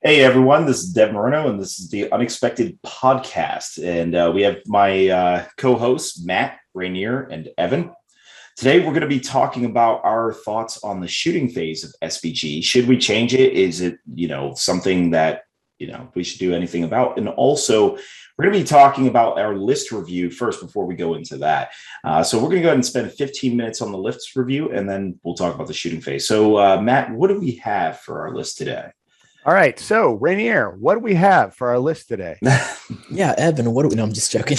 Hey everyone, this is Dev Moreno, and this is the Unexpected Podcast. And we have my co-hosts Matt, Rainier, and Evan. Today, we're going to be talking about our thoughts on the shooting phase of SBG. Should we change it? Is it something that we should do anything about? And also, we're going to be talking about our list review first before we go into that. So we're going to go ahead and spend 15 minutes on the list review, and then we'll talk about the shooting phase. So Matt, what do we have for our list today? All right. So, Rainier, what do we have for our list today? Yeah, Evan, what do we know? I'm just joking.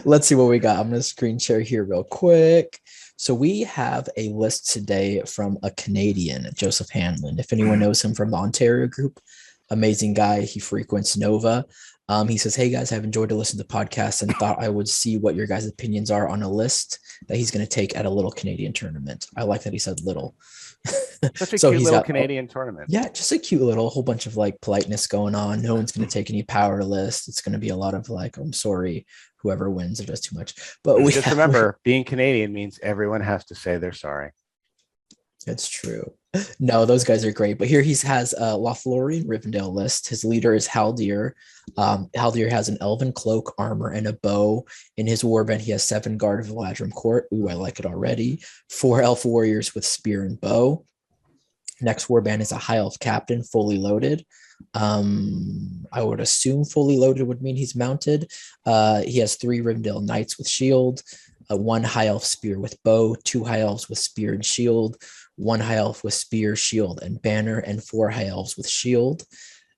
Let's see what we got. I'm going to screen share here real quick. So we have a list today from a Canadian, Joseph Hanlon. If anyone knows him from the Ontario group, amazing guy. He frequents Nova. He says, "Hey guys, I've enjoyed to listen to podcasts and thought I would see what your guys' opinions are on a list that he's going to take at a little Canadian tournament." I like that he said little. Such a cute little Canadian tournament. Yeah, just a cute little whole bunch of like politeness going on. No one's going to take any power list. It's going to be a lot of like, "I'm sorry, whoever wins or does too much." But just remember, being Canadian means everyone has to say they're sorry. It's true. No, those guys are great. But here he has a Lothlorien Rivendell list. His leader is Haldir. Haldir has an elven cloak, armor, and a bow. In his warband, he has 7 guard of Galadrim Court. Ooh, I like it already. 4 elf warriors with spear and bow. Next warband is a high elf captain, fully loaded. I would assume fully loaded would mean he's mounted. He has 3 Rivendell knights with shield, 1 high elf spear with bow, 2 high elves with spear and shield, 1 high elf with spear, shield, and banner, and 4 high elves with shield.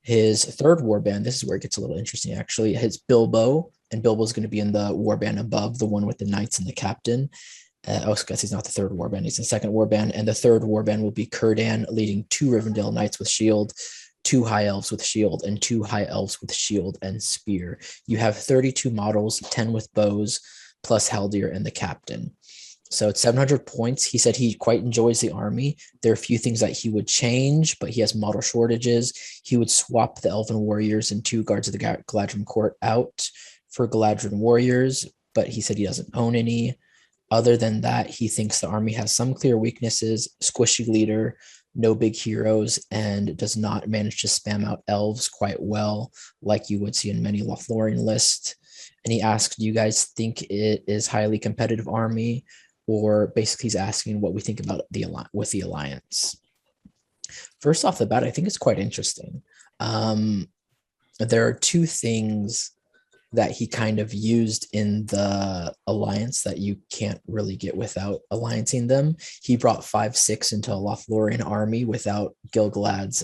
His third warband, this is where it gets a little interesting actually, his Bilbo, and Bilbo's going to be in the warband above, the one with the knights and the captain. I guess he's not the third warband, he's the second warband, and the third warband will be Círdan, leading 2 Rivendell knights with shield, 2 high elves with shield, and 2 high elves with shield and spear. You have 32 models, 10 with bows, plus Haldir and the captain. So it's 700 points. He said he quite enjoys the army. There are a few things that he would change, but he has model shortages. He would swap the elven warriors and 2 guards of the Galadrim Court out for Galadrim warriors, but he said he doesn't own any. Other than that, he thinks the army has some clear weaknesses, squishy leader, no big heroes, and does not manage to spam out elves quite well, like you would see in many Lothlorien lists. And he asked, "Do you guys think it is highly competitive army?" Or basically he's asking what we think about the alliance. First off the bat, I think it's quite interesting. There are 2 things that he kind of used in the alliance that you can't really get without alliancing them. He brought 5/6 into a Lothlorien army without Gil-galad's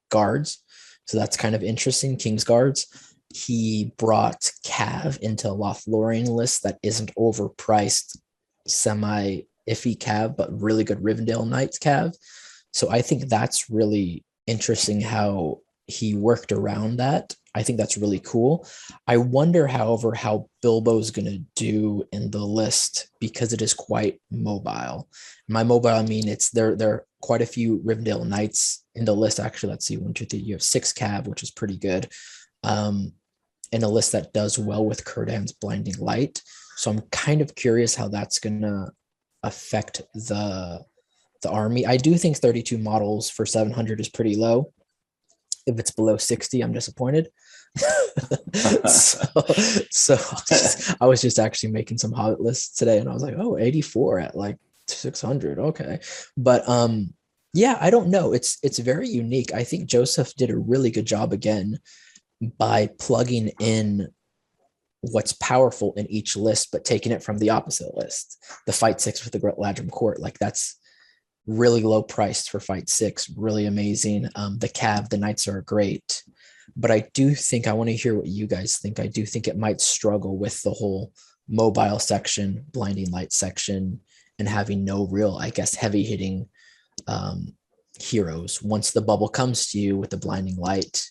guards. So that's kind of interesting, King's Guards. He brought Cav into a Lothlorien list that isn't overpriced, semi-iffy Cav, but really good Rivendell Knights Cav. So I think that's really interesting how he worked around that. I think that's really cool. I wonder, however, how Bilbo's going to do in the list because it is quite mobile. By mobile, I mean there are quite a few Rivendell Knights in the list. Actually, let's see, 1, 2, 3. You have 6 Cav, which is pretty good. In a list that does well with Círdan's Blinding Light. So I'm kind of curious how that's going to affect the army. I do think 32 models for 700 is pretty low. If it's below 60, I'm disappointed. so I was just actually making some Hobbit lists today, and I was like, oh, 84 at like 600. Okay. But yeah, I don't know. It's very unique. I think Joseph did a really good job again by plugging in what's powerful in each list, but taking it from the opposite list. The fight 6 with the Galadrim Court, like that's really low priced for fight 6, really amazing. The Cav, the Knights are great, but I do think, I want to hear what you guys think. I do think it might struggle with the whole mobile section, blinding light section, and having no real, I guess, heavy hitting heroes. Once the bubble comes to you with the blinding light,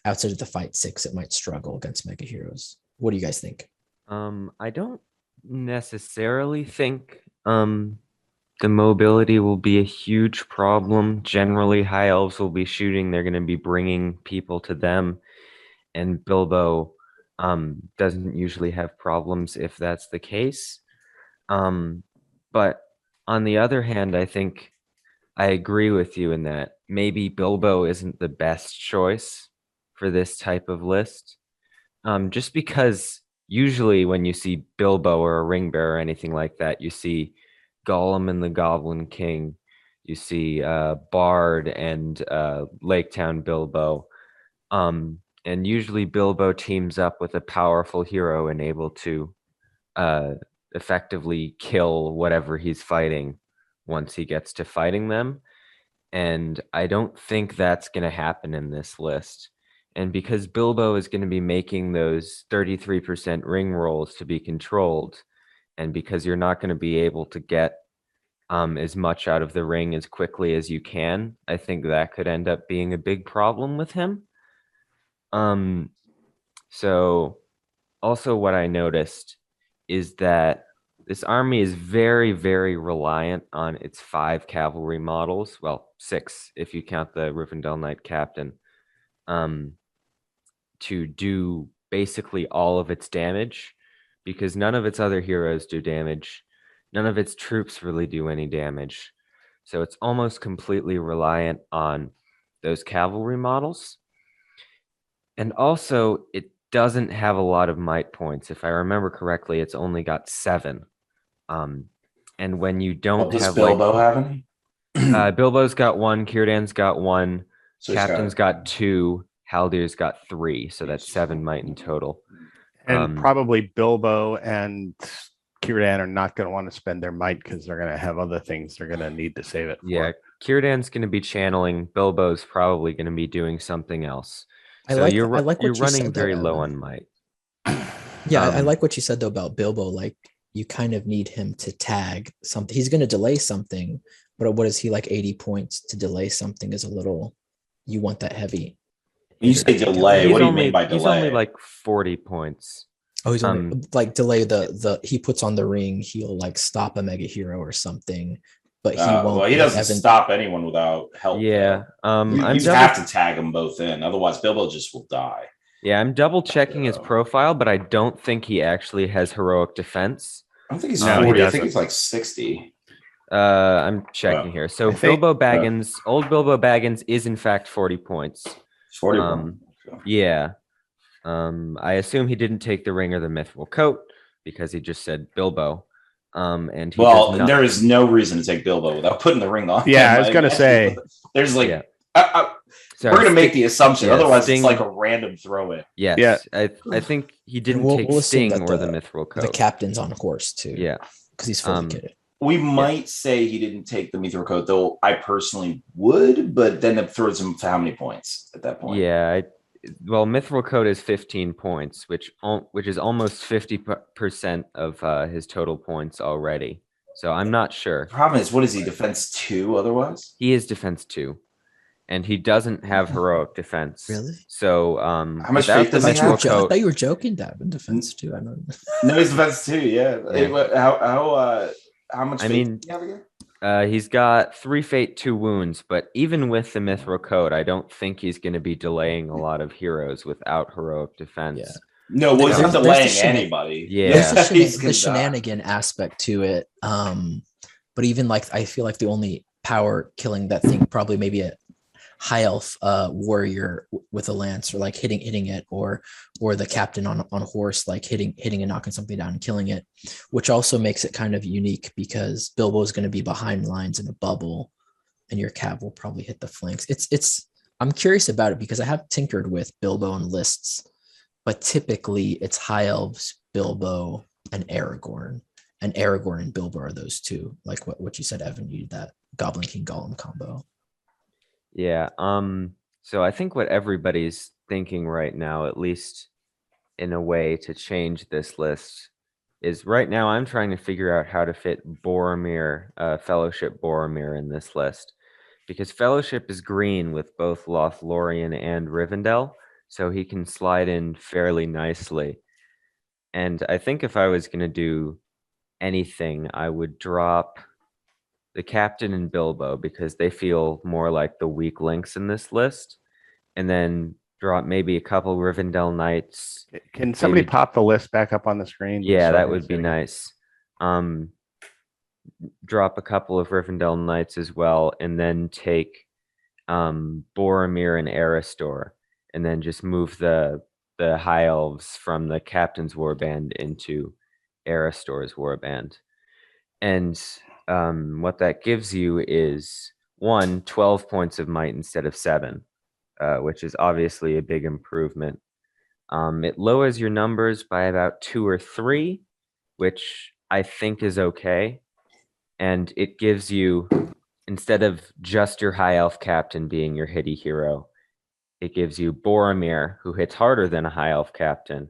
outside of the fight 6, it might struggle against mega heroes. What do you guys think? I don't necessarily think the mobility will be a huge problem. Generally, high elves will be shooting. They're going to be bringing people to them. And Bilbo doesn't usually have problems if that's the case. But on the other hand, I think I agree with you in that maybe Bilbo isn't the best choice for this type of list. Just because usually when you see Bilbo or a ring bearer or anything like that, you see Gollum and the Goblin King, you see Bard and Lake Town Bilbo. And usually Bilbo teams up with a powerful hero and able to effectively kill whatever he's fighting once he gets to fighting them. And I don't think that's going to happen in this list. And because Bilbo is going to be making those 33% ring rolls to be controlled, and because you're not going to be able to get as much out of the ring as quickly as you can, I think that could end up being a big problem with him. So also what I noticed is that this army is very, very reliant on its 5 cavalry models. Well, 6 if you count the Rivendell Knight Captain, to do basically all of its damage, because none of its other heroes do damage. None of its troops really do any damage. So it's almost completely reliant on those cavalry models. And also, it doesn't have a lot of might points. If I remember correctly, it's only got 7. And when you don't Does have Bilbo have any? Bilbo's got 1, Círdan's got 1, So he's Captain's got 2, Haldir's got 3, so that's 7 might in total. And probably Bilbo and Círdan are not going to want to spend their might because they're going to have other things they're going to need to save it for. Yeah, Círdan's going to be channeling. Bilbo's probably going to be doing something else. I So like you're what you running said, very though, low Evan. on might. Yeah, I like what you said though about Bilbo. Like, you kind of need him to tag something. He's going to delay something, but what is he, like 80 points to delay something is a little. You want that heavy. You say delay. What do you mean by delay? He's only like 40 points. Oh, he's only like delay the he puts on the ring. He'll like stop a mega hero or something, but he won't. Well, he doesn't stop anyone without help. Yeah, you have to tag them both in, otherwise Bilbo just will die. Yeah, I'm double checking his profile, but I don't think he actually has heroic defense. I don't think he's 40. I think he's like 60. I'm checking here. So Bilbo Baggins, old Bilbo Baggins is in fact 40 points. 40. Yeah. I assume he didn't take the ring or the mithril coat because he just said Bilbo. And he there is no reason to take Bilbo without putting the ring on. Yeah, I was gonna say there's like we're gonna make the assumption, otherwise it's like a random throw in. Yes, yeah. I think he didn't take Sting or the mithril coat. The captain's on horse too. Yeah, because he's fully kitted. We might say he didn't take the mithril coat, though I personally would, but then it throws him to how many points at that point? Yeah, well, mithril coat is 15 points, which is almost 50% of his total points already. So I'm not sure. The problem is, what is he, defense 2 otherwise? He is defense 2. And he doesn't have heroic defense. Really? So how much faith does he have? I thought you were joking, Davin. Defense 2. I don't know. No, he's defense 2, yeah. How much faith do you have again? He's got 3 fate, 2 wounds, but even with the mithril coat, I don't think he's going to be delaying a lot of heroes without heroic defense. Yeah. No, he's not delaying anybody. Yeah, there's the shenanigan aspect to it. But even like, I feel like the only power killing that thing probably maybe a high elf warrior with a lance, or like hitting it, or the captain on a horse, like hitting and knocking something down and killing it, which also makes it kind of unique because Bilbo is going to be behind lines in a bubble, and your cav will probably hit the flanks. I'm curious about it because I have tinkered with Bilbo and lists, but typically it's high elves, Bilbo, and Aragorn. And Aragorn and Bilbo are those two, like what you said, Evan. You did that Goblin King Gollum combo. Yeah. So I think what everybody's thinking right now, at least in a way to change this list, is right now I'm trying to figure out how to fit Boromir, Fellowship Boromir in this list, because Fellowship is green with both Lothlorien and Rivendell, so he can slide in fairly nicely. And I think if I was going to do anything, I would drop the captain and Bilbo because they feel more like the weak links in this list, and then drop maybe a couple Rivendell Knights. Can somebody pop the list back up on the screen? Yeah, that would be nice. drop a couple of Rivendell Knights as well, and then take Boromir and Eristor, and then just move the High Elves from the Captain's Warband into Eristor's Warband. And what that gives you is 12 points of might instead of 7, which is obviously a big improvement. It lowers your numbers by about 2 or 3, which I think is okay. And it gives you, instead of just your High Elf Captain being your hitty hero, it gives you Boromir, who hits harder than a High Elf Captain,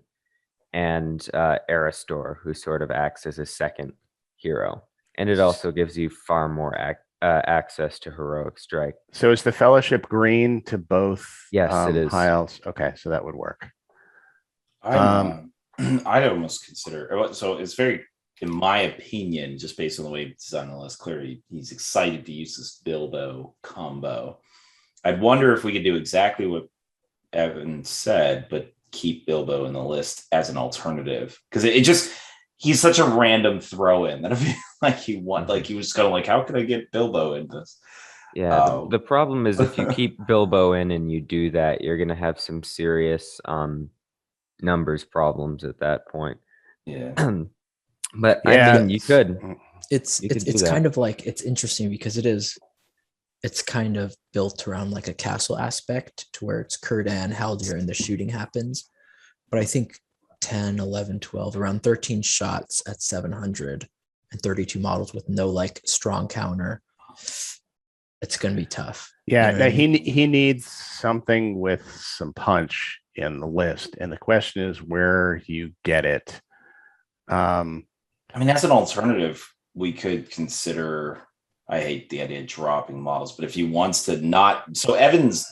and Eristor, who sort of acts as a second hero. And it also gives you far more access to Heroic Strike. So is the Fellowship green to both? Yes, it is. High Elves. Okay, so that would work. I'd almost consider, so it's very, in my opinion, just based on the way it's designed the list, clearly he's excited to use this Bilbo combo. I'd wonder if we could do exactly what Evan said, but keep Bilbo in the list as an alternative, because it just, he's such a random throw in that I feel like he was kind of like, how can I get Bilbo in this? Yeah, the problem is if you keep Bilbo in and you do that, you're going to have some serious numbers problems at that point. Yeah. But I mean, you could. It's kind of like, it's interesting because it's kind of built around like a castle aspect to where it's Círdan, Haldir, and the shooting happens. But I think 10, 11, 12, around 13 shots at 700 and 32 models with no like strong counter. It's going to be tough. Yeah, You know what I mean? he needs something with some punch in the list, and the question is where you get it. I mean, as an alternative, we could consider, I hate the idea of dropping models, but if he wants to not, so Evan's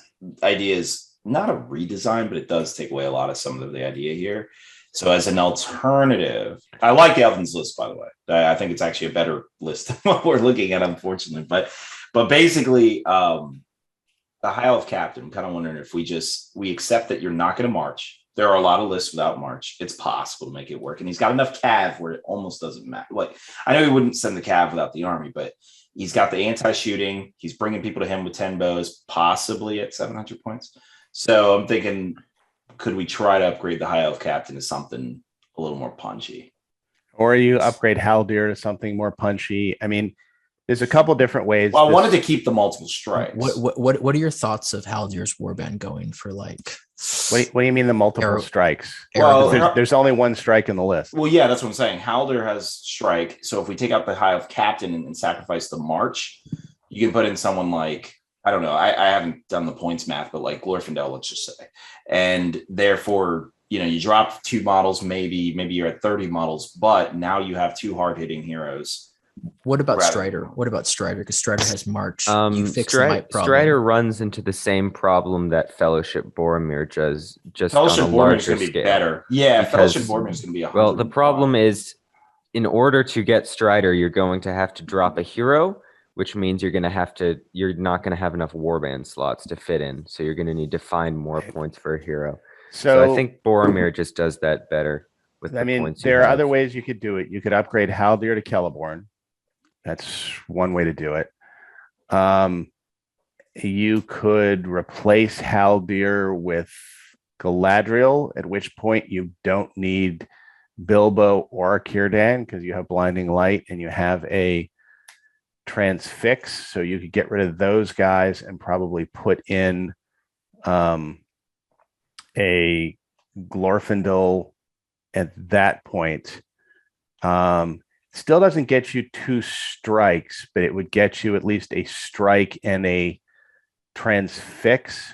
idea is not a redesign, but it does take away a lot of some of the idea here. So as an alternative, I like Evan's list, by the way. I think it's actually a better list than what we're looking at, unfortunately. But basically, the High Elf Captain, I'm kind of wondering if we accept that you're not going to march. There are a lot of lists without march. It's possible to make it work. And he's got enough cav where it almost doesn't matter. Like, I know he wouldn't send the cav without the army, but he's got the anti-shooting. He's bringing people to him with 10 bows, possibly at 700 points. So I'm thinking, could we try to upgrade the High Elf Captain to something a little more punchy? Or you upgrade Haldir to something more punchy. I mean, there's a couple different ways. Well, I wanted to keep the multiple strikes. What are your thoughts of Haldir's warband going for like? What do you mean the multiple strikes? Well, there's only one strike in the list. Well, yeah, that's what I'm saying. Haldir has strike. So if we take out the High Elf Captain and sacrifice the march, you can put in someone like, I don't know, I haven't done the points math, but like Glorfindel, let's just say. And therefore, you drop 2 models, maybe you're at 30 models, but now you have 2 hard-hitting heroes. What about Strider? What about Strider? Because Strider has March. You fix the might problem. Strider runs into the same problem that Fellowship Boromir does, just Fellowship on a Boromir is larger going to be scale. better. Yeah, Fellowship Boromir is going to be 100. Well, the problem is, in order to get Strider, you're going to have to drop a hero, which means you're not going to have enough warband slots to fit in. So you're going to need to find more points for a hero. So I think Boromir just does that better with the points. There are other ways you could do it. You could upgrade Haldir to Celeborn. That's one way to do it. You could replace Haldir with Galadriel, at which point you don't need Bilbo or Círdan because you have Blinding Light and you have a Transfix. So you could get rid of those guys and probably put in a Glorfindel at that point. Still doesn't get you 2 strikes, but it would get you at least a strike and a Transfix,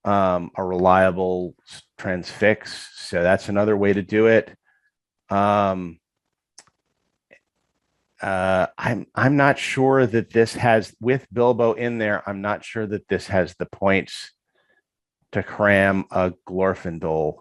a reliable Transfix. So that's another way to do it. I'm not sure that this has, with Bilbo in there, I'm not sure that this has the points to cram a Glorfindel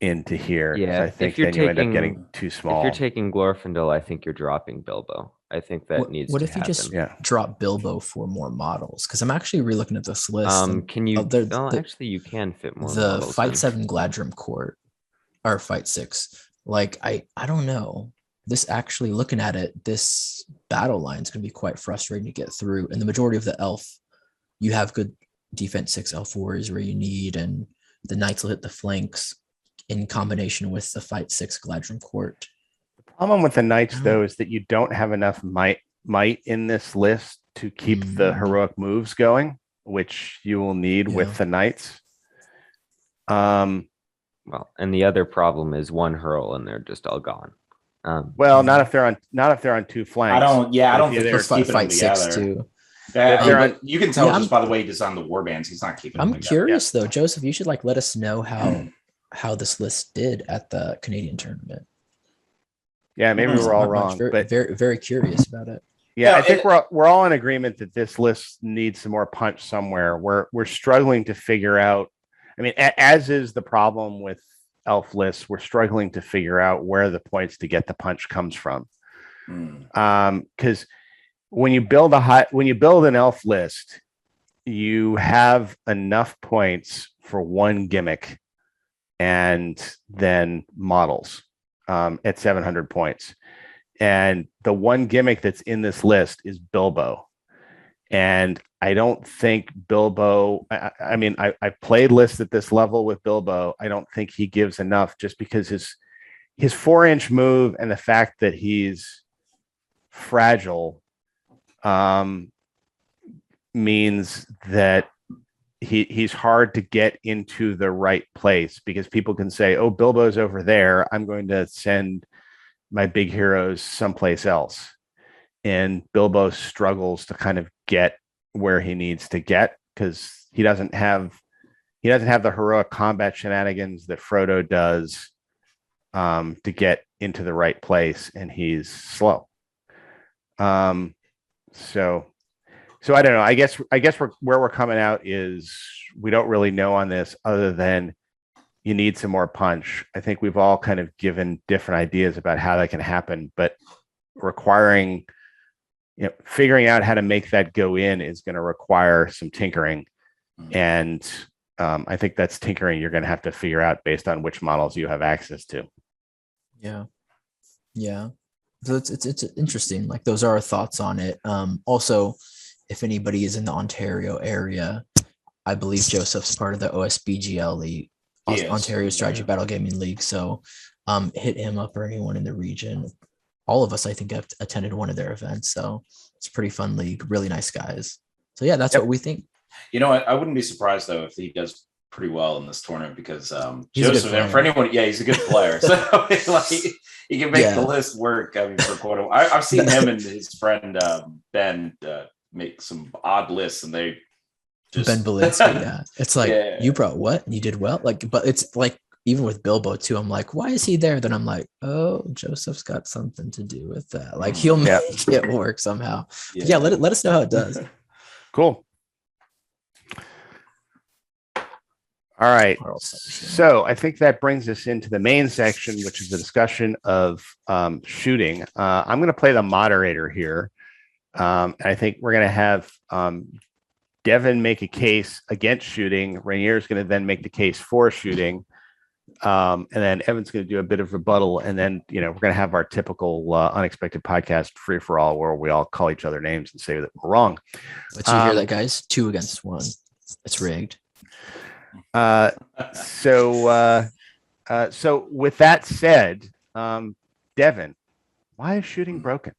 into here. Yeah, I think then you end up getting too small. If you're taking Glorfindel, I think you're dropping Bilbo. I think that needs to happen. What if you just drop Bilbo for more models? Because I'm actually relooking at this list. Can you? Actually, you can fit more. The models Fight 7 Gladrim Court or Fight 6. Like I don't know. this actually, looking at it, this battle line is going to be quite frustrating to get through. And the majority of the elf, you have good defense 6 elf warriors where you need, and the knights will hit the flanks in combination with the fight 6 Gladrum Court. The problem with the knights, though, is that you don't have enough might in this list to keep the heroic moves going, which you will need with the knights. Well, and the other problem is one hurl and they're just all gone. Well, not if they're on 2 flanks. I don't think they're keeping them six together. too. You can tell just by the way he designed the warbands, he's not keeping them I'm curious though, Joseph, you should let us know how this list did at the Canadian tournament. Yeah, maybe we're all wrong, but very, very curious about it. Yeah, I think we're all in agreement that this list needs some more punch somewhere. We're struggling to figure out. I mean, as is the problem with elf lists, we're struggling to figure out where the points to get the punch comes from. Because when you build an elf list, you have enough points for one gimmick and then models at 700 points. And the one gimmick that's in this list is Bilbo. And I don't think Bilbo, I mean, I played lists at this level with Bilbo. I don't think he gives enough, just because his 4-inch move and the fact that he's fragile means that he's hard to get into the right place, because people can say, oh, Bilbo's over there, I'm going to send my big heroes someplace else. And Bilbo struggles to kind of get where he needs to get, because he doesn't have the heroic combat shenanigans that Frodo does to get into the right place, and he's slow. So I don't know. I guess where we're coming out is we don't really know on this, other than you need some more punch. I think we've all kind of given different ideas about how that can happen, but requiring, figuring out how to make that go in is going to require some tinkering. And I think that's tinkering you're going to have to figure out based on which models you have access to. Yeah. So it's interesting. Like, those are our thoughts on it. Also, if anybody is in the Ontario area, I believe Joseph's part of the OSBGL League, Ontario Strategy Battle Gaming League. So hit him up, or anyone in the region. All of us, I think, have attended one of their events. So it's a pretty fun league. Really nice guys. So yeah, that's what we think. I wouldn't be surprised though if he does pretty well in this tournament, because Joseph, and for anyone, he's a good player. So he can make the list work. I mean, for quite a while. I've seen him and his friend Ben make some odd lists, and they just Ben Belinsky. Yeah, it's like you brought what and you did well. Like, but it's like, even with Bilbo too, I'm like, why is he there? Then I'm like, oh, Joseph's got something to do with that. Like, he'll make it work somehow. Yeah, let us know how it does. Cool. All right. So I think that brings us into the main section, which is the discussion of shooting. I'm going to play the moderator here. I think we're going to have Devin make a case against shooting. Rainier is going to then make the case for shooting. And then Evan's going to do a bit of rebuttal. And then, we're going to have our typical unexpected podcast free for all, where we all call each other names and say that we're wrong. But you hear that, guys? 2 against 1. It's rigged. So with that said, Devin, why is shooting broken?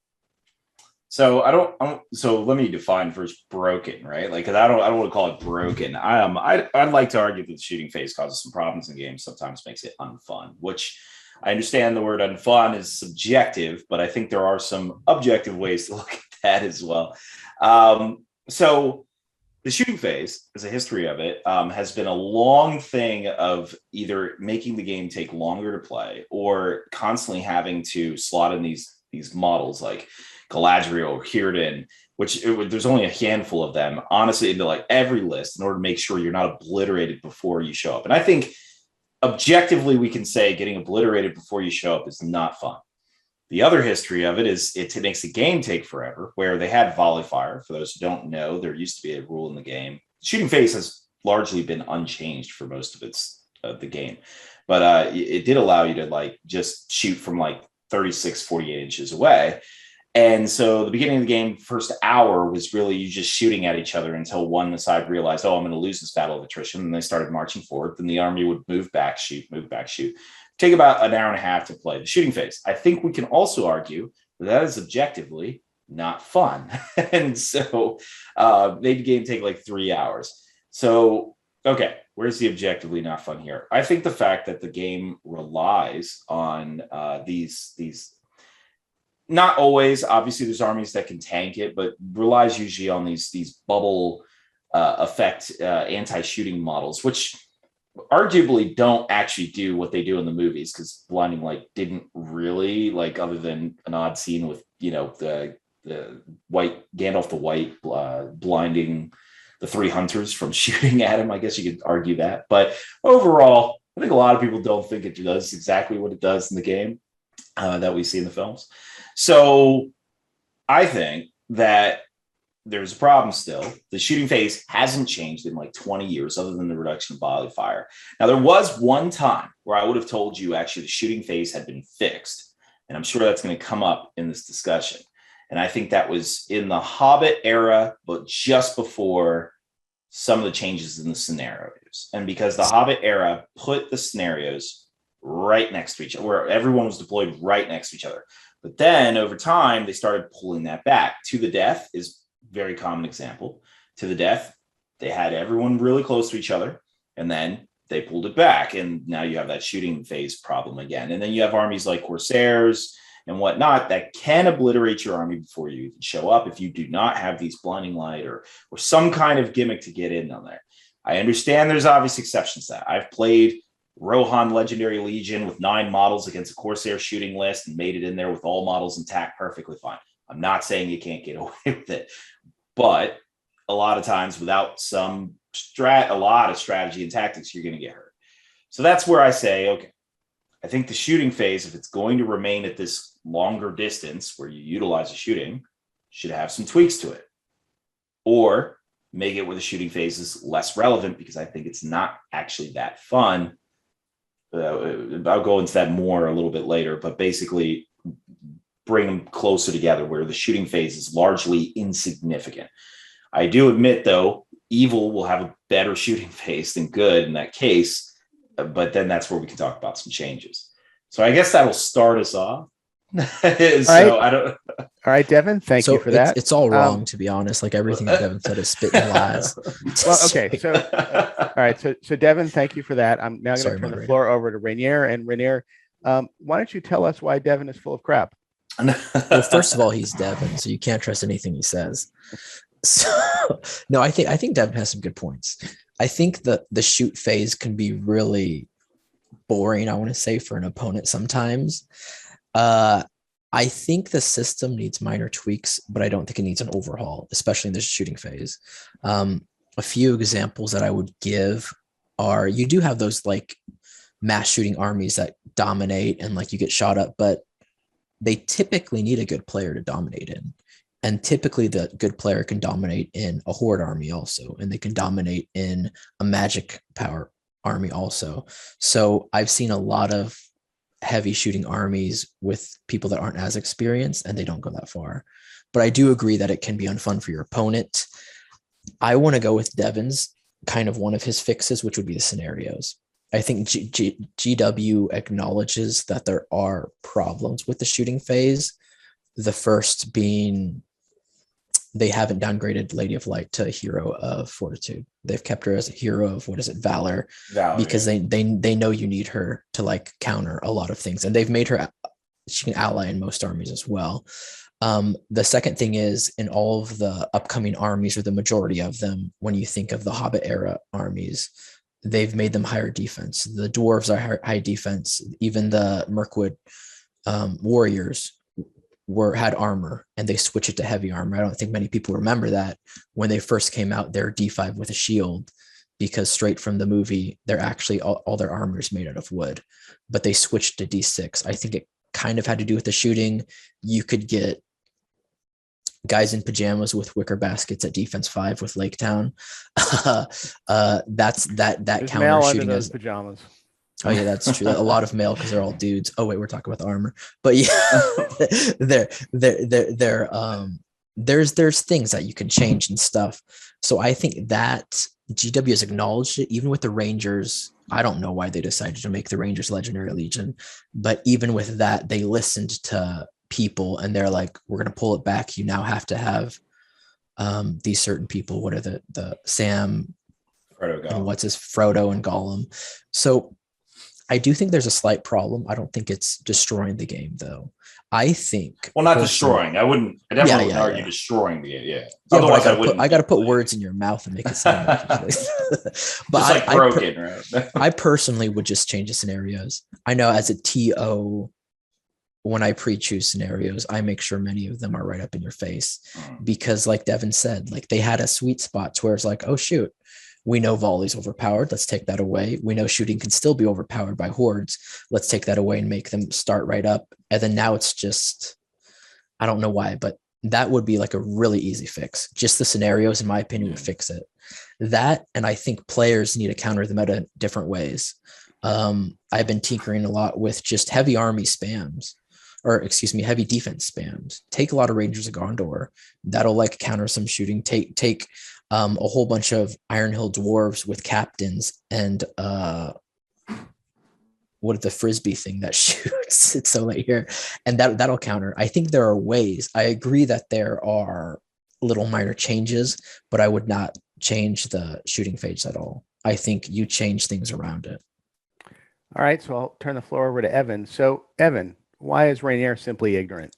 So so let me define first broken, right? Like, 'cause I don't want to call it broken. I'd like to argue that the shooting phase causes some problems in games, sometimes makes it unfun, which I understand the word unfun is subjective, but I think there are some objective ways to look at that as well. So the shooting phase, as a history of it, has been a long thing of either making the game take longer to play, or constantly having to slot in these models like Galadriel or Círdan, which there's only a handful of them, honestly, into like every list, in order to make sure you're not obliterated before you show up. And I think objectively we can say getting obliterated before you show up is not fun. The other history of it is it makes the game take forever, where they had volley fire. For those who don't know, there used to be a rule in the game. Shooting phase has largely been unchanged for most of the game, but it did allow you to just shoot from 36, 48 inches away. And so the beginning of the game, first hour was really you just shooting at each other until one side realized, oh, I'm going to lose this battle of attrition. And they started marching forward. Then the army would move back, shoot, move back, shoot. Take about an hour and a half to play the shooting phase. I think we can also argue that is objectively not fun. And so made the game take like 3 hours. So, okay, where's the objectively not fun here? I think the fact that the game relies on these not always, obviously there's armies that can tank it, but relies usually on these bubble effect anti-shooting models, which arguably don't actually do what they do in the movies, because Blinding Light didn't really, like, other than an odd scene with, you know, the white Gandalf the White blinding the three hunters from shooting at him. I guess you could argue that, but overall, I think a lot of people don't think it does exactly what it does in the game that we see in the films. So I think that there's a problem still. The shooting phase hasn't changed in like 20 years, other than the reduction of bodily fire. Now, there was one time where I would have told you actually the shooting phase had been fixed, and I'm sure that's going to come up in this discussion. And I think that was in the Hobbit era, but just before some of the changes in the scenarios. And because the Hobbit era put the scenarios right next to each other, where everyone was deployed right next to each other. But then over time, they started pulling that back. To the Death is a very common example. To the Death, they had everyone really close to each other, and then they pulled it back. And now you have that shooting phase problem again. And then you have armies like Corsairs and whatnot that can obliterate your army before you even show up if you do not have these blinding light or some kind of gimmick to get in on there. I understand there's obvious exceptions to that. I've played Rohan Legendary Legion with 9 models against a Corsair shooting list and made it in there with all models intact perfectly fine. I'm not saying you can't get away with it, but a lot of times without a lot of strategy and tactics, you're going to get hurt. So that's where I say, okay, I think the shooting phase, if it's going to remain at this longer distance where you utilize the shooting, should have some tweaks to it, or make it where the shooting phase is less relevant, because I think it's not actually that fun. I'll go into that more a little bit later, but basically bring them closer together where the shooting phase is largely insignificant. I do admit, though, evil will have a better shooting phase than good in that case, but then that's where we can talk about some changes. So I guess that'll start us off. All right, Devin, thank you for that. It's all wrong, to be honest. Like, everything that Devin said is spitting lies. Well, okay, so all right, so Devin, thank you for that. I'm now going to turn the floor over to Rainier. And Rainier, why don't you tell us why Devin is full of crap? Well, first of all, he's Devin, so you can't trust anything he says. So, no, I think Devin has some good points. I think the shoot phase can be really boring, I want to say, for an opponent sometimes. I think the system needs minor tweaks, but I don't think it needs an overhaul, especially in the shooting phase. A few examples that I would give are, you do have those like mass shooting armies that dominate and like you get shot up, but they typically need a good player to dominate in. And typically the good player can dominate in a horde army also, and they can dominate in a magic power army also. So I've seen a lot of heavy shooting armies with people that aren't as experienced, and they don't go that far. But I do agree that it can be unfun for your opponent. I want to go with Devin's kind of one of his fixes, which would be the scenarios. I think GW acknowledges that there are problems with the shooting phase. The first being they haven't downgraded Lady of Light to a hero of fortitude. They've kept her as a hero of, Valor, because they know you need her to like counter a lot of things. And they've made her, she can ally in most armies as well. The second thing is, in all of the upcoming armies, or the majority of them, when you think of the Hobbit era armies, they've made them higher defense. The dwarves are high defense. Even the Mirkwood warriors had armor, and they switched it to heavy armor. I don't think many people remember that when they first came out, they're D5 with a shield, because straight from the movie, they're actually all their armor is made out of wood, but they switched to D6. I think it kind of had to do with the shooting. You could get guys in pajamas with wicker baskets at defense 5 with Lake Town. That There's counter shooting those pajamas. Oh yeah, that's true. A lot of male because they're all dudes. Oh wait, we're talking about the armor, but yeah, there's things that you can change and stuff. So I think that GW has acknowledged it, even with the Rangers. I don't know why they decided to make the Rangers Legendary Legion, but even with that, they listened to people and they're like, we're gonna pull it back. You now have to have these certain people. What are the Sam and what's his Frodo and Gollum? So I do think there's a slight problem. I don't think it's destroying the game, though. I think. Well, not destroying. I definitely wouldn't argue destroying the game. Yeah. Otherwise, I got to put words in your mouth and make it sound like but just like broken, right? I personally would just change the scenarios. I know as a TO, when I pre-choose scenarios, I make sure many of them are right up in your face because, like Devin said, like they had a sweet spot where it's like, oh shoot. We know volley's overpowered. Let's take that away. We know shooting can still be overpowered by hordes. Let's take that away and make them start right up. And then now it's just, I don't know why, but that would be like a really easy fix. Just the scenarios, in my opinion, would fix it. That, and I think players need to counter the meta different ways. I've been tinkering a lot with just heavy army spams, or excuse me, heavy defense spams. Take a lot of Rangers of Gondor. That'll like counter some shooting. Take a whole bunch of Iron Hill dwarves with captains and what is the frisbee thing that shoots? It's so late here, and that'll counter. I think there are ways. I agree that there are little minor changes, but I would not change the shooting phase at all. I think you change things around it. All right, so I'll turn the floor over to Evan. So, Evan, why is Rainier simply ignorant?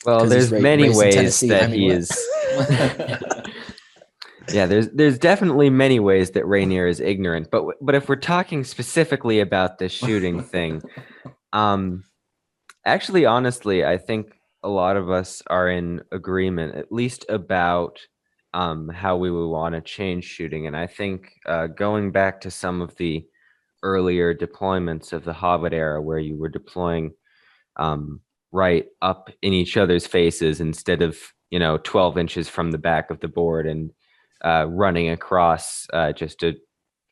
Well, there's many ways that he is. Yeah, there's definitely many ways that Rainier is ignorant, but if we're talking specifically about this shooting thing, actually, honestly, I think a lot of us are in agreement, at least about how we would want to change shooting. And I think going back to some of the earlier deployments of the Hobbit era, where you were deploying right up in each other's faces instead of 12 inches from the back of the board and running across just a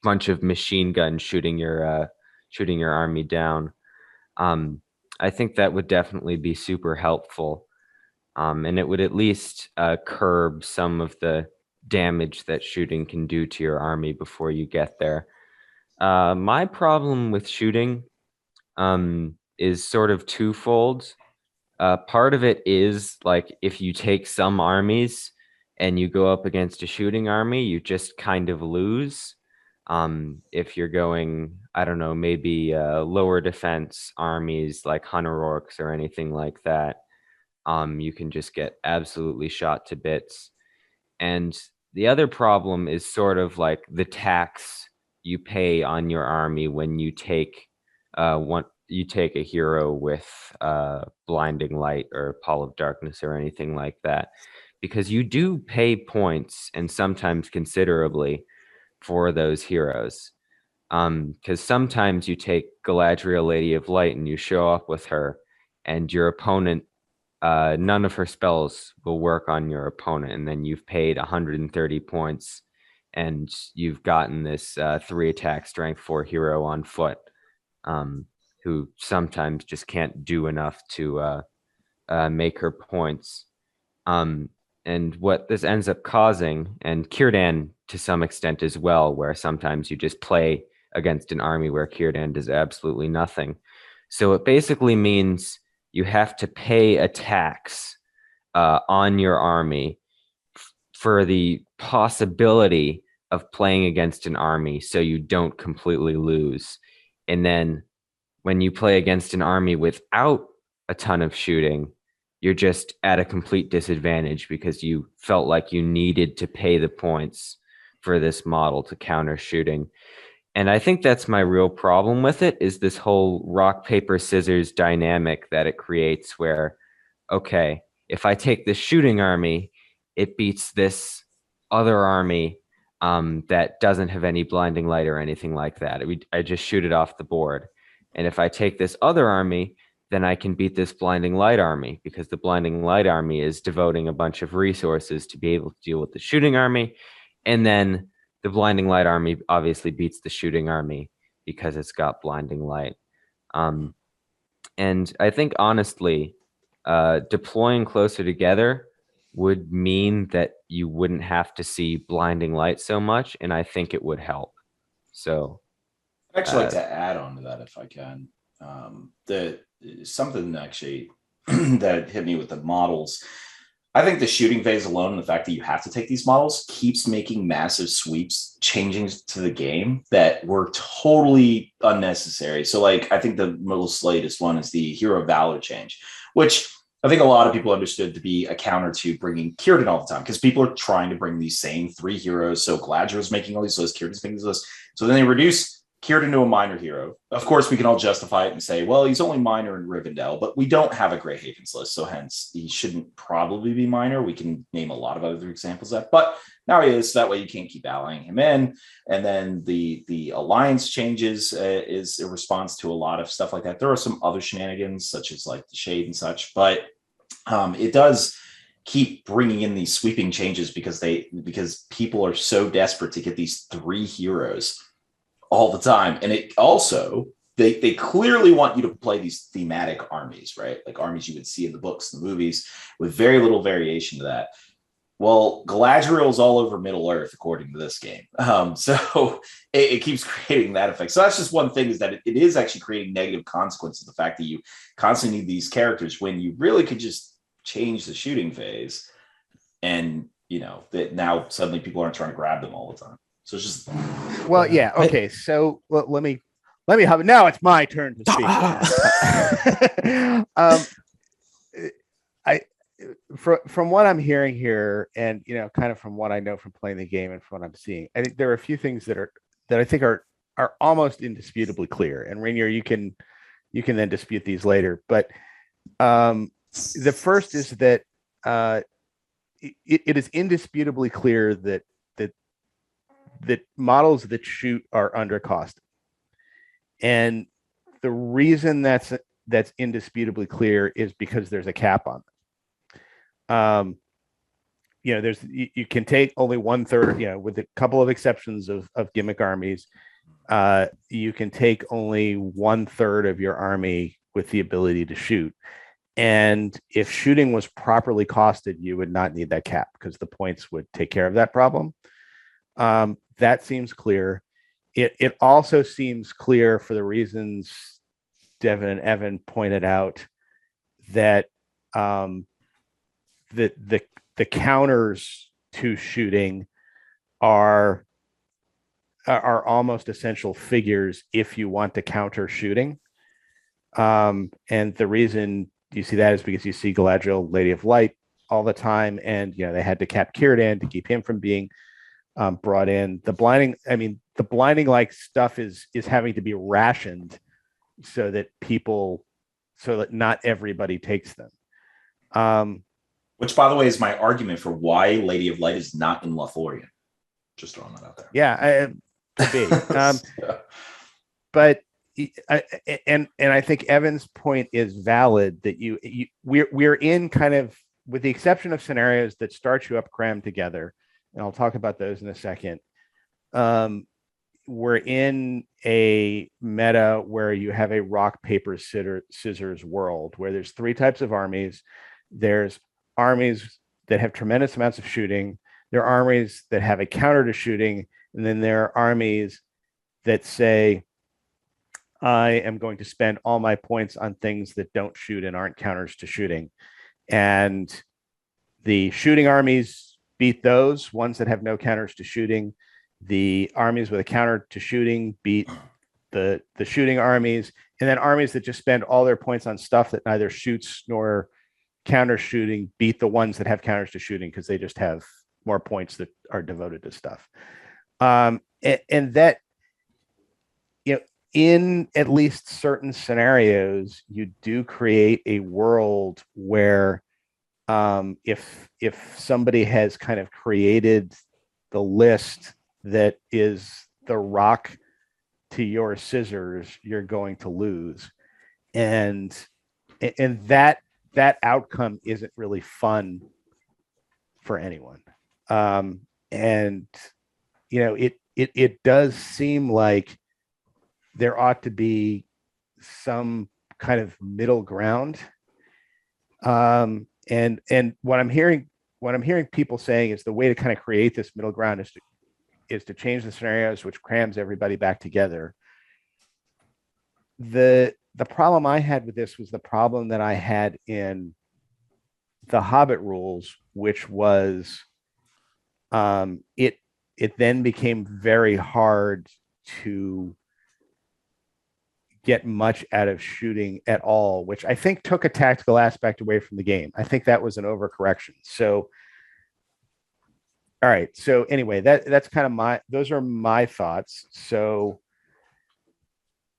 bunch of machine guns shooting your army down. I think that would definitely be super helpful, and it would at least curb some of the damage that shooting can do to your army before you get there. My problem with shooting is sort of twofold. Part of it is like if you take some armies and you go up against a shooting army, you just kind of lose. If you're going, I don't know, maybe lower defense armies like Hunter Orcs or anything like that, you can just get absolutely shot to bits. And the other problem is sort of like the tax you pay on your army when you take a hero with blinding light or pall of darkness or anything like that, because you do pay points, and sometimes considerably, for those heroes. Because sometimes you take Galadriel, Lady of Light, and you show up with her, and your opponent, none of her spells will work on your opponent, and then you've paid 130 points, and you've gotten this 3 attack strength 4 hero on foot, who sometimes just can't do enough to make her points. And what this ends up causing, and Círdan to some extent as well, where sometimes you just play against an army where Círdan does absolutely nothing. So it basically means you have to pay a tax on your army for the possibility of playing against an army so you don't completely lose. And then when you play against an army without a ton of shooting, you're just at a complete disadvantage because you felt like you needed to pay the points for this model to counter shooting. And I think that's my real problem with it, is this whole rock, paper, scissors dynamic that it creates where, okay, if I take this shooting army, it beats this other army that doesn't have any blinding light or anything like that. I just shoot it off the board. And if I take this other army, then I can beat this blinding light army, because the blinding light army is devoting a bunch of resources to be able to deal with the shooting army. And then the blinding light army obviously beats the shooting army. because it's got blinding light. And I think honestly, deploying closer together would mean that you wouldn't have to see blinding light so much, and I think it would help. So I'd actually like to add on to that if I can. Something actually that hit me with the models. I think the shooting phase alone, and the fact that you have to take these models, keeps making massive sweeps, changing to the game that were totally unnecessary. So, like, I think the most latest one is the Hero of Valor change, which I think a lot of people understood to be a counter to bringing Kieran all the time, because people are trying to bring these same 3 heroes. So Galadriel's making all these lists, Kieran's making these lists. So then they reduce Kieran to a minor hero. Of course, we can all justify it and say, well, he's only minor in Rivendell, but we don't have a Greyhaven's list, so hence he shouldn't probably be minor. We can name a lot of other examples of that, but now he is. That way you can't keep allying him in. And then the alliance changes is a response to a lot of stuff like that. There are some other shenanigans, such as like the Shade and such, but it does keep bringing in these sweeping changes because people are so desperate to get these 3 heroes all the time. And it also, they clearly want you to play these thematic armies, right? Like armies you would see in the books, the movies, with very little variation to that. Well, Galadriel's all over Middle Earth, according to this game. So it keeps creating that effect. So that's just one thing, is that it is actually creating negative consequences. The fact that you constantly need these characters when you really could just change the shooting phase. And, that now suddenly people aren't trying to grab them all the time. So it's just okay. So let me have now. It's my turn to speak. From what I'm hearing here, and kind of from what I know from playing the game and from what I'm seeing, I think there are a few things that I think are almost indisputably clear. And Rainier, you can then dispute these later. But the first is that it is indisputably clear that models that shoot are undercosted. And the reason that's indisputably clear is because there's a cap on them. You can take only 1/3, with a couple of exceptions of gimmick armies. You can take only 1/3 of your army with the ability to shoot. And if shooting was properly costed, you would not need that cap, because the points would take care of that problem. That seems clear. It also seems clear, for the reasons Devin and Evan pointed out, that the counters to shooting are almost essential figures if you want to counter shooting. And the reason you see that is because you see Galadriel, Lady of Light, all the time, and they had to cap Círdan to keep him from being brought in. The blinding like stuff is having to be rationed so that not everybody takes them. Which, by the way, is my argument for why Lady of Light is not in Lothlorien. Just throwing that out there. Yeah, could be. But I think Evan's point is valid, that we're in kind of, with the exception of scenarios that start you up crammed together, and I'll talk about those in a second. We're in a meta where you have a rock, paper, scissors world, where there's 3 types of armies. There's armies that have tremendous amounts of shooting. There are armies that have a counter to shooting. And then there are armies that say, I am going to spend all my points on things that don't shoot and aren't counters to shooting. And the shooting armies beat those ones that have no counters to shooting. The armies with a counter to shooting beat the shooting armies. And then armies that just spend all their points on stuff that neither shoots nor counter shooting beat the ones that have counters to shooting, because they just have more points that are devoted to stuff. And that, in at least certain scenarios, you do create a world where if somebody has kind of created the list that is the rock to your scissors, you're going to lose. And that outcome isn't really fun for anyone. And it does seem like there ought to be some kind of middle ground. And what I'm hearing people saying is the way to kind of create this middle ground is to change the scenarios, which crams everybody back together. The problem I had with this was the problem that I had in the Hobbit rules, which was it then became very hard to get much out of shooting at all, which I think took a tactical aspect away from the game. I think that was an overcorrection. So, all right. So anyway, that's kind of those are my thoughts. So,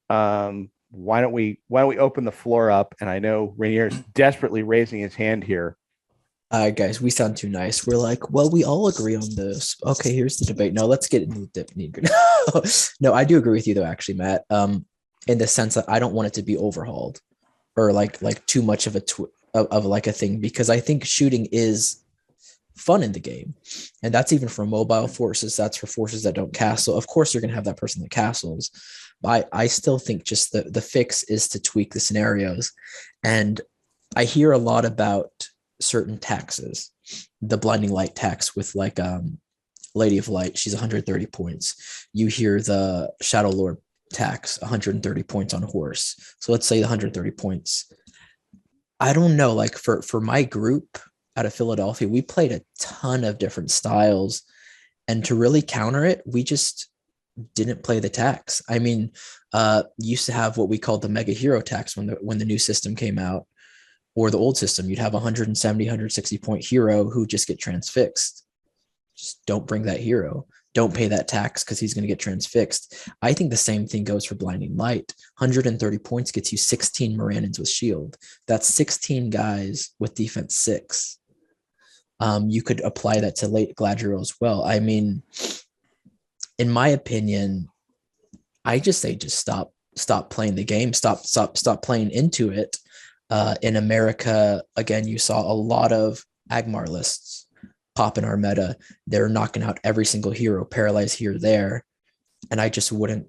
why don't we open the floor up? And I know Rainier's desperately raising his hand here. Guys, we sound too nice. We're like, well, we all agree on this. Okay, here's the debate. No, let's get into the No, I do agree with you though, actually, Matt. In the sense that I don't want it to be overhauled or like too much of of like a thing, because I think shooting is fun in the game, and that's even for mobile forces. That's for forces that don't castle. Of course, you're gonna have that person that castles, but I still think just the fix is to tweak the scenarios. And I hear a lot about certain taxes, the blinding light tax with like Lady of Light, she's 130 points. You hear the Shadow Lord tax, 130 points on horse. So let's say the 130 points. I don't know, like for my group out of Philadelphia, we played a ton of different styles, and to really counter it, we just didn't play the tax. I mean, used to have what we called the mega hero tax when the new system came out, or the old system. You'd have 170, 160 point hero who just get transfixed. Just don't bring that hero. Don't pay that tax because he's going to get transfixed. I think the same thing goes for Blinding Light. 130 points gets you 16 Morannons with shield. That's 16 guys with defense 6. You could apply that to late Gladriel as well. I mean, in my opinion, I just say just stop playing the game. Stop playing into it. In America, again, you saw a lot of Agmar lists pop in our meta. They're knocking out every single hero, paralyze here, there. And I just wouldn't,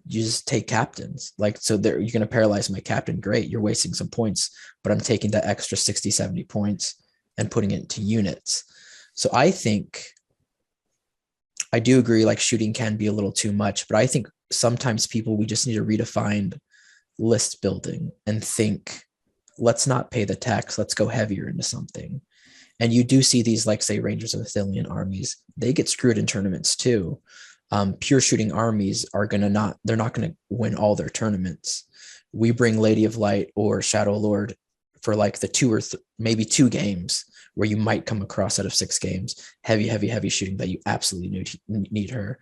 you just take captains. Like, so you're going to paralyze my captain. Great. You're wasting some points, but I'm taking that extra 60, 70 points and putting it into units. So I think, I do agree, like shooting can be a little too much, but I think sometimes we just need to redefine list building and think, let's not pay the tax. Let's go heavier into something. And you do see these, like, say, Rangers of Athelian armies, they get screwed in tournaments too. Pure shooting armies they're not going to win all their tournaments. We bring Lady of Light or Shadow Lord for like the maybe 2 games where you might come across out of 6 games, heavy shooting that you absolutely need her.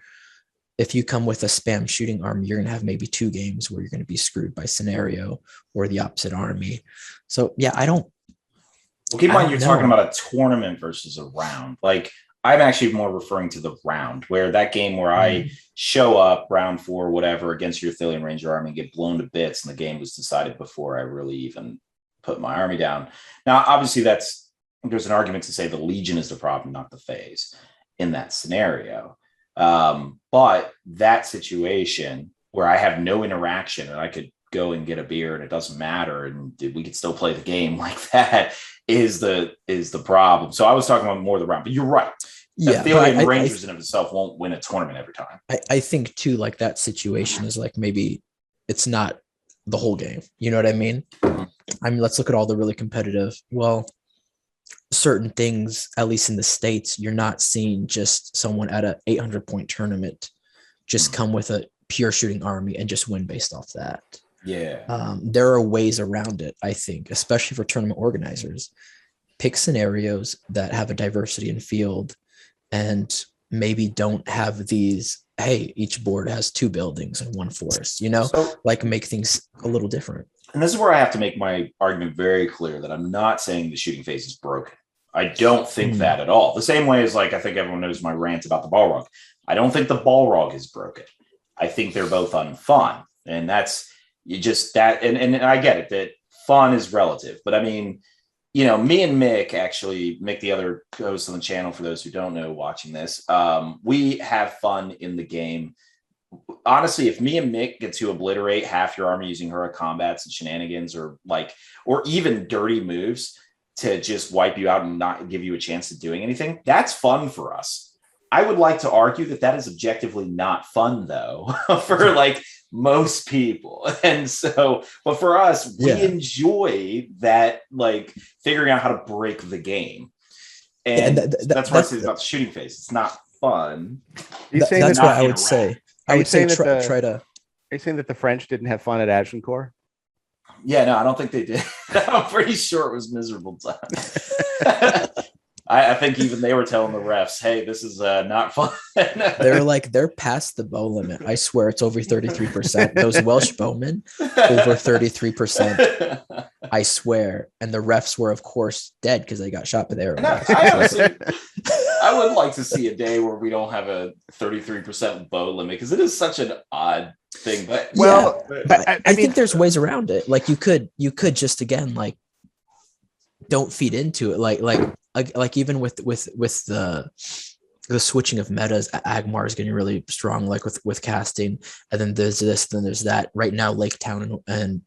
If you come with a spam shooting army, you're going to have maybe 2 games where you're going to be screwed by scenario or the opposite army. So yeah, Well, keep in mind, you're talking about a tournament versus a round. Like, I'm actually more referring to the round, where that game where I show up round 4, whatever, against your Athelian Ranger army and get blown to bits, and the game was decided before I really even put my army down. Now, obviously, there's an argument to say the Legion is the problem, not the phase in that scenario. But that situation where I have no interaction and I could go and get a beer and it doesn't matter and we could still play the game like that is the problem. So I was talking about more the round, but you're right. Yeah, Athelian Rangers in of itself won't win a tournament every time. I think too, like that situation is like, maybe it's not the whole game. You know what I mean? I mean, let's look at all the really competitive. Well, certain things, at least in the States, you're not seeing just someone at a 800 point tournament just come with a pure shooting army and just win based off that. Yeah. There are ways around it, I think, especially for tournament organizers. Pick scenarios that have a diversity in field and maybe don't have these, hey, each board has 2 buildings and 1 forest, so, like make things a little different. And this is where I have to make my argument very clear that I'm not saying the shooting phase is broken. I don't think that at all. The same way as, like, I think everyone knows my rant about the Balrog. I don't think the Balrog is broken. I think they're both unfun. And that's and I get it that fun is relative. But I mean, me and Mick, the other host on the channel, for those who don't know watching this, we have fun in the game honestly, if me and Mick get to obliterate half your army using hero combats and shenanigans, or even dirty moves to just wipe you out and not give you a chance of doing anything, that's fun for us. I would like to argue that is objectively not fun, though, for like most people. And so, but for us, we enjoy that, like figuring out how to break the game. And that's what I say about the shooting phase. It's not fun. That's what I would say. I would say try to. Are you saying that the French didn't have fun at Agincourt? Yeah, no, I don't think they did. I'm pretty sure it was miserable time. I think even they were telling the refs, hey, this is not fun. They're past the bow limit. I swear it's over 33%. Those Welsh bowmen, over 33%. I swear. And the refs were, of course, dead because they got shot by the arrow. I would like to see a day where we don't have a 33% bow limit, because it is such an odd thing. But I think there's ways around it. Like you could just, again, like, don't feed into it. Like even with the switching of metas, Agmar is getting really strong, like with casting, and then there's this, then there's that. Right now, Lake Town and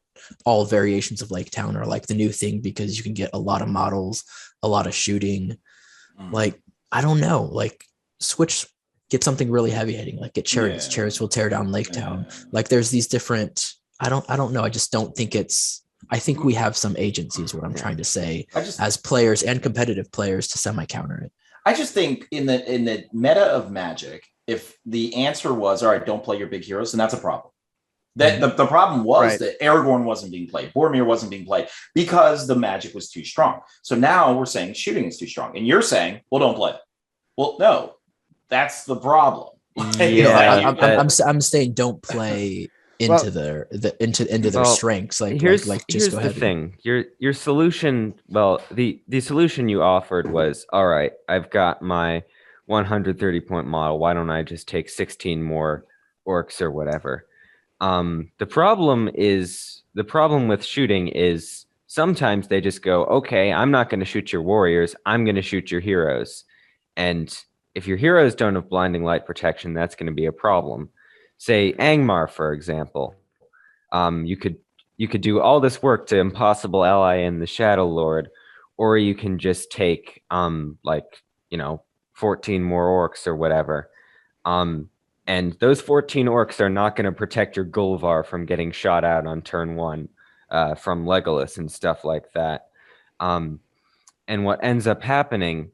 all variations of Lake Town are like the new thing, because you can get a lot of models, a lot of shooting. Like, I don't know, like get something really heavy hitting, like get chariots. Chariots will tear down Lake Town. Like there's these different, I don't know. I just don't think I think we have some agency is what I'm trying to say, as players and competitive players, to semi-counter it. I just think in the meta of Magic, if the answer was, all right, don't play your big heroes, then that's a problem. That the problem was that Aragorn wasn't being played, Boromir wasn't being played, because the Magic was too strong. So now we're saying shooting is too strong, and you're saying, well, don't play. Well, no, that's the problem. I'm saying don't play into their strengths. Like here's go ahead. The thing. Your solution. Well, the solution you offered was, all right, I've got my 130 point model. Why don't I just take 16 more orcs or whatever? The problem with shooting is sometimes they just go, okay, I'm not going to shoot your warriors. I'm going to shoot your heroes. And if your heroes don't have blinding light protection, that's going to be a problem. Say Angmar, for example. You could do all this work to impossible ally in the Shadow Lord, or you can just take 14 more orcs or whatever. And those 14 orcs are not going to protect your Gulvar from getting shot out on turn 1 from Legolas and stuff like that. And what ends up happening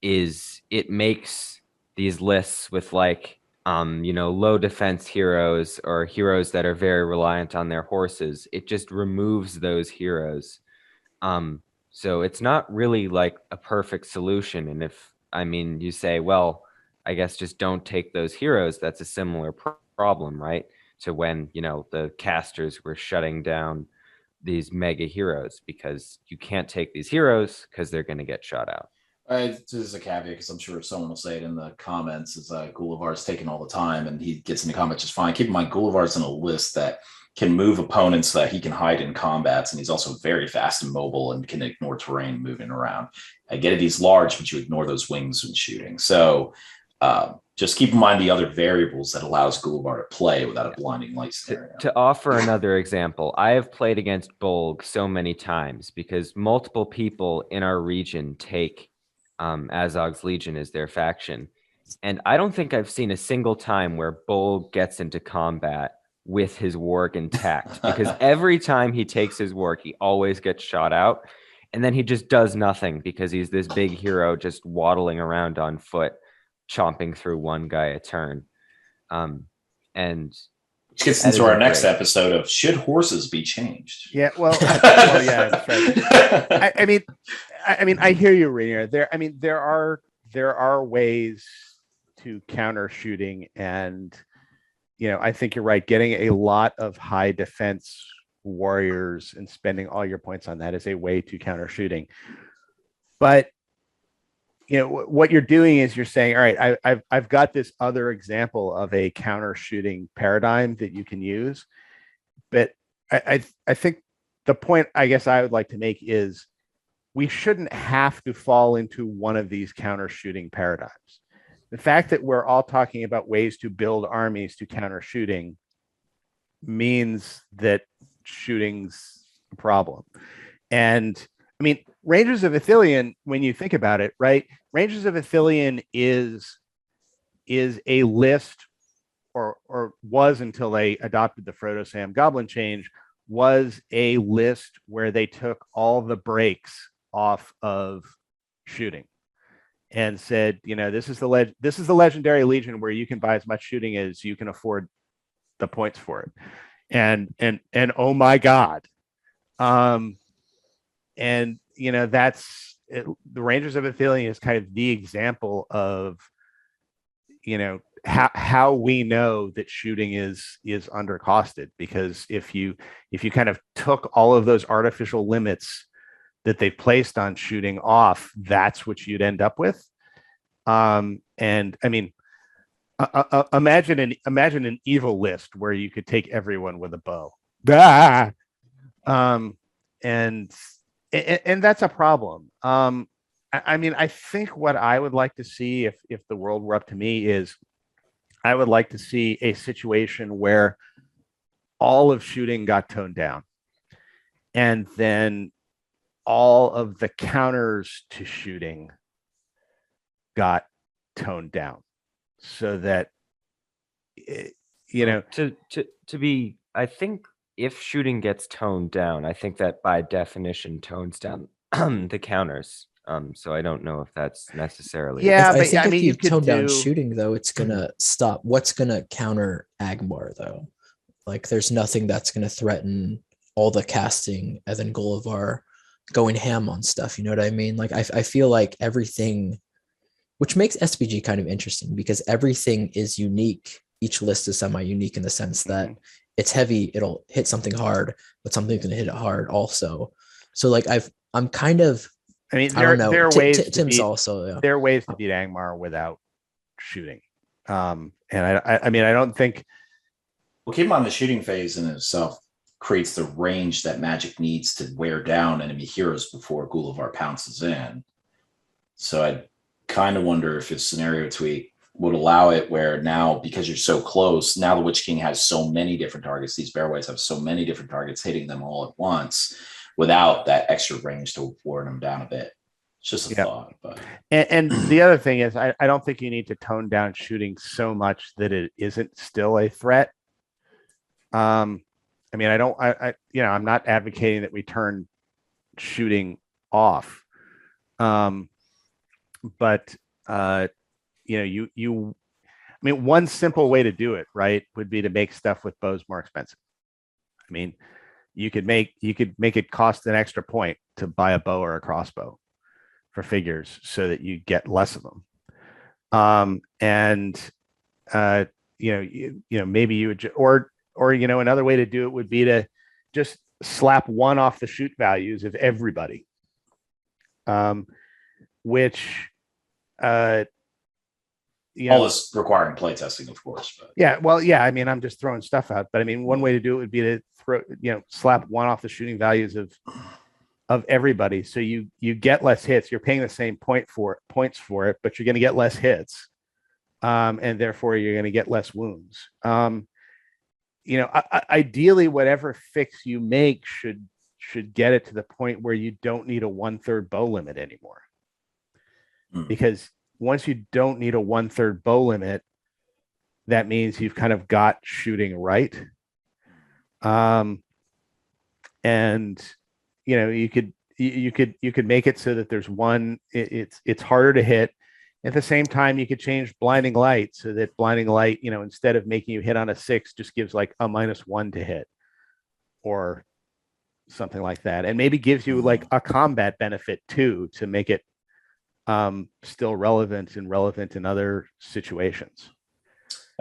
is it makes these lists with low defense heroes or heroes that are very reliant on their horses. It just removes those heroes. So it's not really like a perfect solution. And you say, well, I guess just don't take those heroes. That's a similar problem, right? To when, the casters were shutting down these mega heroes, because you can't take these heroes because they're going to get shot out. This is a caveat, because I'm sure someone will say it in the comments, is Gullivar's taken all the time, and he gets in the comments just fine. Keep in mind, Gullivar's in a list that can move opponents so that he can hide in combats, and he's also very fast and mobile and can ignore terrain moving around. I get it, he's large, but you ignore those wings when shooting. So just keep in mind the other variables that allows Gullivar to play without a blinding light scenario. To offer another example, I have played against Bolg so many times because multiple people in our region take Azog's Legion as their faction. And I don't think I've seen a single time where Bolg gets into combat with his warg intact, because every time he takes his warg, he always gets shot out. And then he just does nothing because he's this big hero just waddling around on foot, chomping through one guy a turn. And which gets into our next episode of should horses be changed? Yeah, yeah, that's right. I hear you, Rainier. There are ways to counter shooting, and I think you're right. Getting a lot of high defense warriors and spending all your points on that is a way to counter shooting. But what you're doing is you're saying, all right, I've got this other example of a counter shooting paradigm that you can use. But I think the point I guess I would like to make is we shouldn't have to fall into one of these counter shooting paradigms. The fact that we're all talking about ways to build armies to counter shooting means that shooting's a problem. And I mean, Rangers of Ithilien, when you think about it, right? Rangers of Ithilien is a list, or was until they adopted the Frodo Sam Goblin change, was a list where they took all the breaks off of shooting and said, this is the legendary legion where you can buy as much shooting as you can afford the points for it. And oh my God. And that's it. The Rangers of Ithilien is kind of the example of how we know that shooting is undercosted, because if you kind of took all of those artificial limits that they've placed on shooting off, that's what you'd end up with. And I mean, imagine an evil list where you could take everyone with a bow. And that's a problem. I mean, I think what I would like to see, if the world were up to me, is I would like to see a situation where all of shooting got toned down, and then all of the counters to shooting got toned down, so that to be, I think if shooting gets toned down, I think that by definition tones down the counters. So I don't know if that's necessarily. Yeah, I but think I if mean, you tone down shooting, though, it's gonna stop. What's gonna counter Agmar, though? Like, there's nothing that's gonna threaten all the casting, and then Gullivar going ham on stuff. You know what I mean? Like, I feel like everything, which makes SBG kind of interesting, because everything is unique. Each list is semi-unique in the sense that it's heavy, it'll hit something hard, but something's gonna hit it hard also. So like I'm kind of, I mean, I don't know. there are ways Tim's also, yeah. There are ways to beat Angmar without shooting. And I mean, I don't think. Well, keep in mind the shooting phase in itself creates the range that Magic needs to wear down enemy heroes before Gullivar pounces in. So I kind of wonder if a scenario tweak would allow it where now, because you're so close, now the Witch King has so many different targets. These Bearways have so many different targets hitting them all at once without that extra range to wear them down a bit. It's just a thought. But and the other thing is, I don't think you need to tone down shooting so much that it isn't still a threat. I mean, I'm not advocating that we turn shooting off. But I mean, one simple way to do it, right, would be to make stuff with bows more expensive. I mean, you could make it cost an extra point to buy a bow or a crossbow for figures so that you get less of them. Maybe you would, or another way to do it would be to just slap one off the shoot values of everybody, which all this requiring playtesting, of course. But. Yeah, well, I mean, I'm just throwing stuff out, but I mean, one way to do it would be to slap one off the shooting values of everybody, so you get less hits. You're paying the same points for it, but you're going to get less hits, and therefore you're going to get less wounds. Ideally, whatever fix you make should get it to the point where you don't need a 1/3 bow limit anymore, because once you don't need a 1/3 bow limit, that means you've kind of got shooting right. And you could make it so that there's one, it's harder to hit. At the same time, you could change blinding light so that blinding light, instead of making you hit on a 6, just gives like a -1 to hit, or something like that, and maybe gives you like a combat benefit too, to make it still relevant in other situations.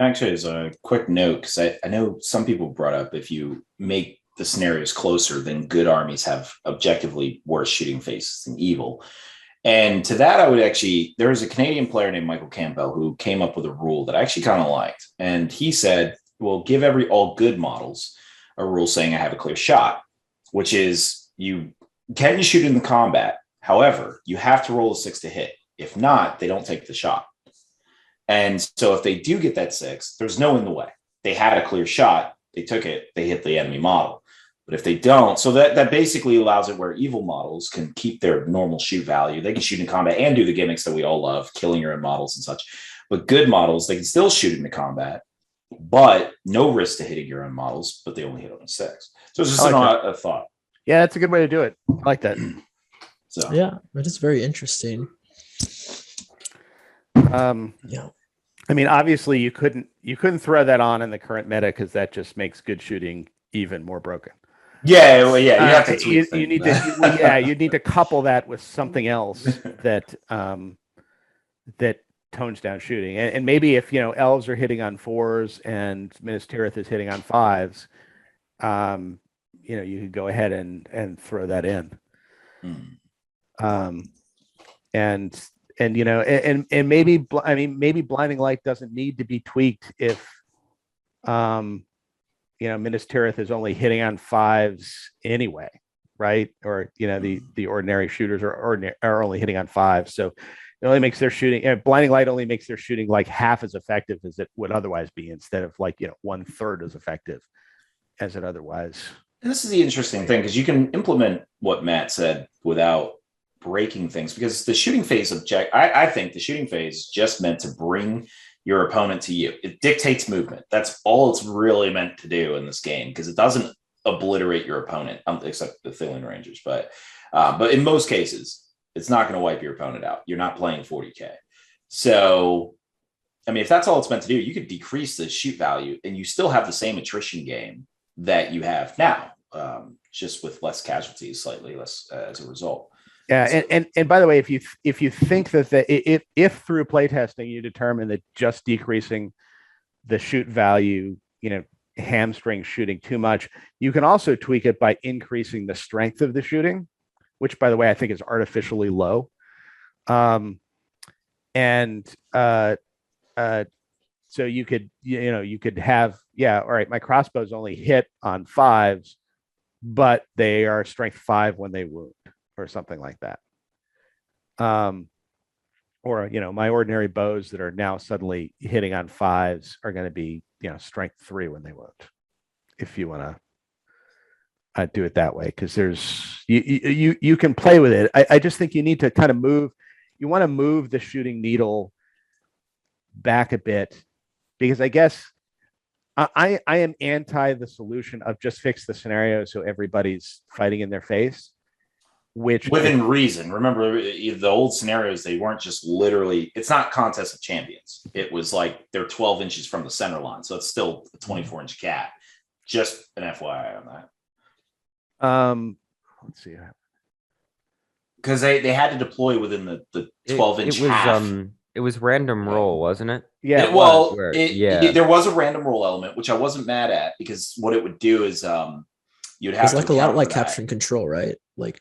Actually, as a quick note, because I know some people brought up, if you make the scenarios closer, then good armies have objectively worse shooting phases than evil. And to that, I would actually, there was a Canadian player named Michael Campbell who came up with a rule that I actually kind of liked. And he said, well, give all good models a rule saying I have a clear shot, which is you can shoot in the combat. However, you have to roll a 6 to hit. If not, they don't take the shot. And so if they do get that 6, there's no in the way. They had a clear shot. They took it. They hit the enemy model. But if they don't, so that basically allows it where evil models can keep their normal shoot value. They can shoot in combat and do the gimmicks that we all love, killing your own models and such. But good models, they can still shoot into combat, but no risk to hitting your own models, but they only hit on a 6. So it's just a thought. Yeah, that's a good way to do it. I like that. So Yeah, that is very interesting. Yeah. I mean, obviously you couldn't throw that on in the current meta because that just makes good shooting even more broken. Yeah, well, yeah, you have to tweak you need to you need to couple that with something else that that tones down shooting. And maybe if elves are hitting on 4s and Minas Tirith is hitting on 5s, you could go ahead and throw that in. And maybe maybe blinding light doesn't need to be tweaked if Minas Tirith is only hitting on 5s anyway, right? Or the ordinary shooters are only hitting on 5s, so it only makes their shooting. Blinding light only makes their shooting like half as effective as it would otherwise be, instead of 1/3 as effective as it otherwise. And this is the interesting thing, because you can implement what Matt said without breaking things, because the shooting phase I think the shooting phase is just meant to bring your opponent to you. It dictates movement. That's all it's really meant to do in this game, because it doesn't obliterate your opponent, except the Thillian Rangers. But in most cases, it's not going to wipe your opponent out. You're not playing 40K. So, I mean, if that's all it's meant to do, you could decrease the shoot value and you still have the same attrition game that you have now, just with less casualties, slightly less as a result. Yeah, and by the way, if you think that if through playtesting you determine that just decreasing the shoot value, hamstrings shooting too much, you can also tweak it by increasing the strength of the shooting, which, by the way, I think is artificially low. So you could have, all right, my crossbows only hit on 5s, but they are strength 5 when they wound, or something like that. Or my ordinary bows that are now suddenly hitting on 5s are going to be strength 3 when they wound, if you want to do it that way, because there's you can play with it. I just think you need to kind of move the shooting needle back a bit, because I guess I am anti the solution of just fix the scenario so everybody's fighting in their face, which within reason. Remember, the old scenarios, they weren't just literally, it's not contest of champions. It was like they're 12 inches from the center line. So it's still a 24-inch gap. Just an FYI on that. Let's see. Because they had to deploy within the 12-inch half. It was random roll, wasn't it? Yeah. There was a random roll element, which I wasn't mad at, because what it would do is you'd have it's like a lot like capture and control, right? Like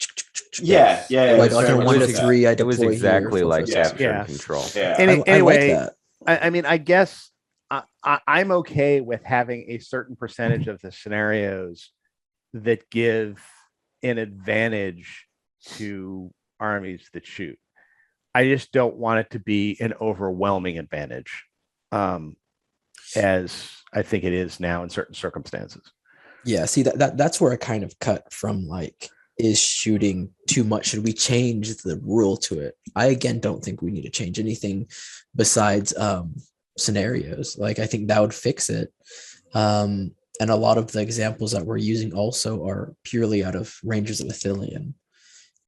yeah. Like in 1 to 3, I deploy. It was exactly here, like capture. capture and control. Yeah. Anyway, I like that. I mean, I guess I'm okay with having a certain percentage of the scenarios that give an advantage to armies that shoot. I just don't want it to be an overwhelming advantage, as I think it is now in certain circumstances. Yeah, see that's where I kind of cut from, like, is shooting too much? Should we change the rule to it? I again don't think we need to change anything besides scenarios. Like, I think that would fix it. And a lot of the examples that we're using also are purely out of Rangers of Ithilien.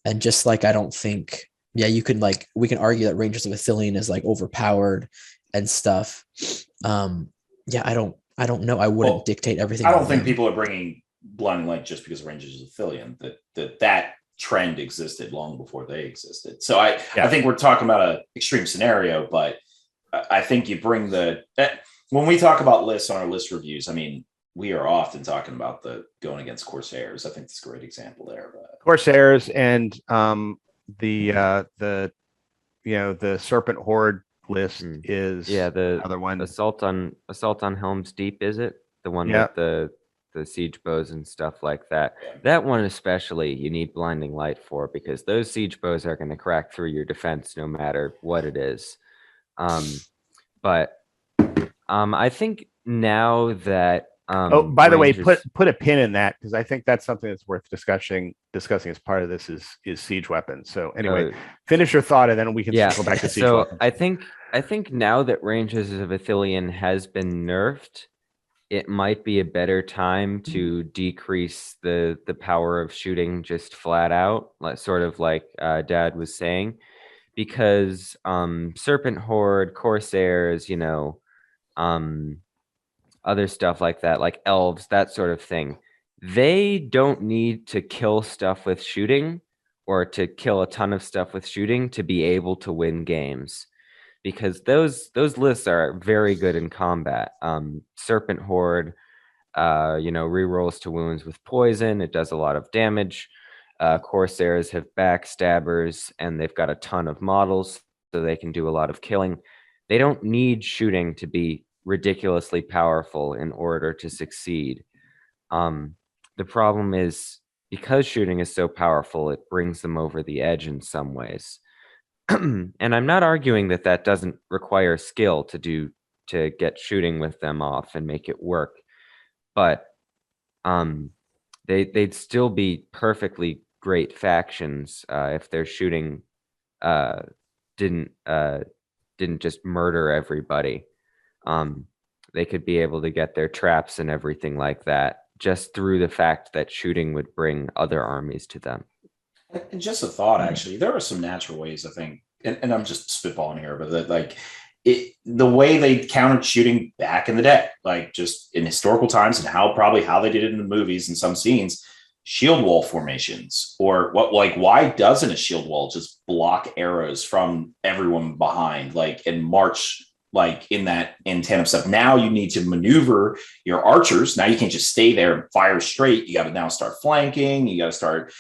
And just like, I don't think, we can argue that Rangers of Ithilien is like overpowered and stuff. I don't know. I wouldn't dictate everything. I don't think people are bringing Blinding Light just because Rangers of Ithilien. That trend existed long before they existed. So I think we're talking about an extreme scenario, but I think you bring when we talk about lists on our list reviews, I mean, we are often talking about the going against Corsairs. I think it's a great example there. Corsairs and the Serpent Horde list is the other one. Assault on Helm's Deep, is it? The one with the siege bows and stuff like that. Yeah. That one especially you need blinding light for, because those siege bows are going to crack through your defense no matter what it is. But I think now that by the way, Rangers- put a pin in that, because I think that's something that's worth discussing as part of this is siege weapons. So anyway, finish your thought, and then we can circle back to siege weapons. I think now that Rangers of Ithilien has been nerfed, it might be a better time to decrease the power of shooting just flat out, sort of like Dad was saying, because Serpent Horde, Corsairs, other stuff like that, like elves, that sort of thing, they don't need to kill stuff with shooting or to kill a ton of stuff with shooting to be able to win games, because those lists are very good in combat. Serpent Horde, rerolls to wounds with poison. It does a lot of damage. Corsairs have backstabbers, and they've got a ton of models, so they can do a lot of killing. They don't need shooting to be ridiculously powerful in order to succeed. The problem is, because shooting is so powerful, it brings them over the edge in some ways. And I'm not arguing that doesn't require skill to get shooting with them off and make it work, but they'd still be perfectly great factions if their shooting didn't just murder everybody. They could be able to get their traps and everything like that just through the fact that shooting would bring other armies to them. And just a thought, actually, there are some natural ways, I think, and I'm just spitballing here, but the way they countered shooting back in the day, like just in historical times, and how they did it in the movies and some scenes, shield wall formations, or why doesn't a shield wall just block arrows from everyone behind, and march in that in tandem stuff? Now you need to maneuver your archers. Now you can't just stay there and fire straight. You got to now start flanking. You got to start,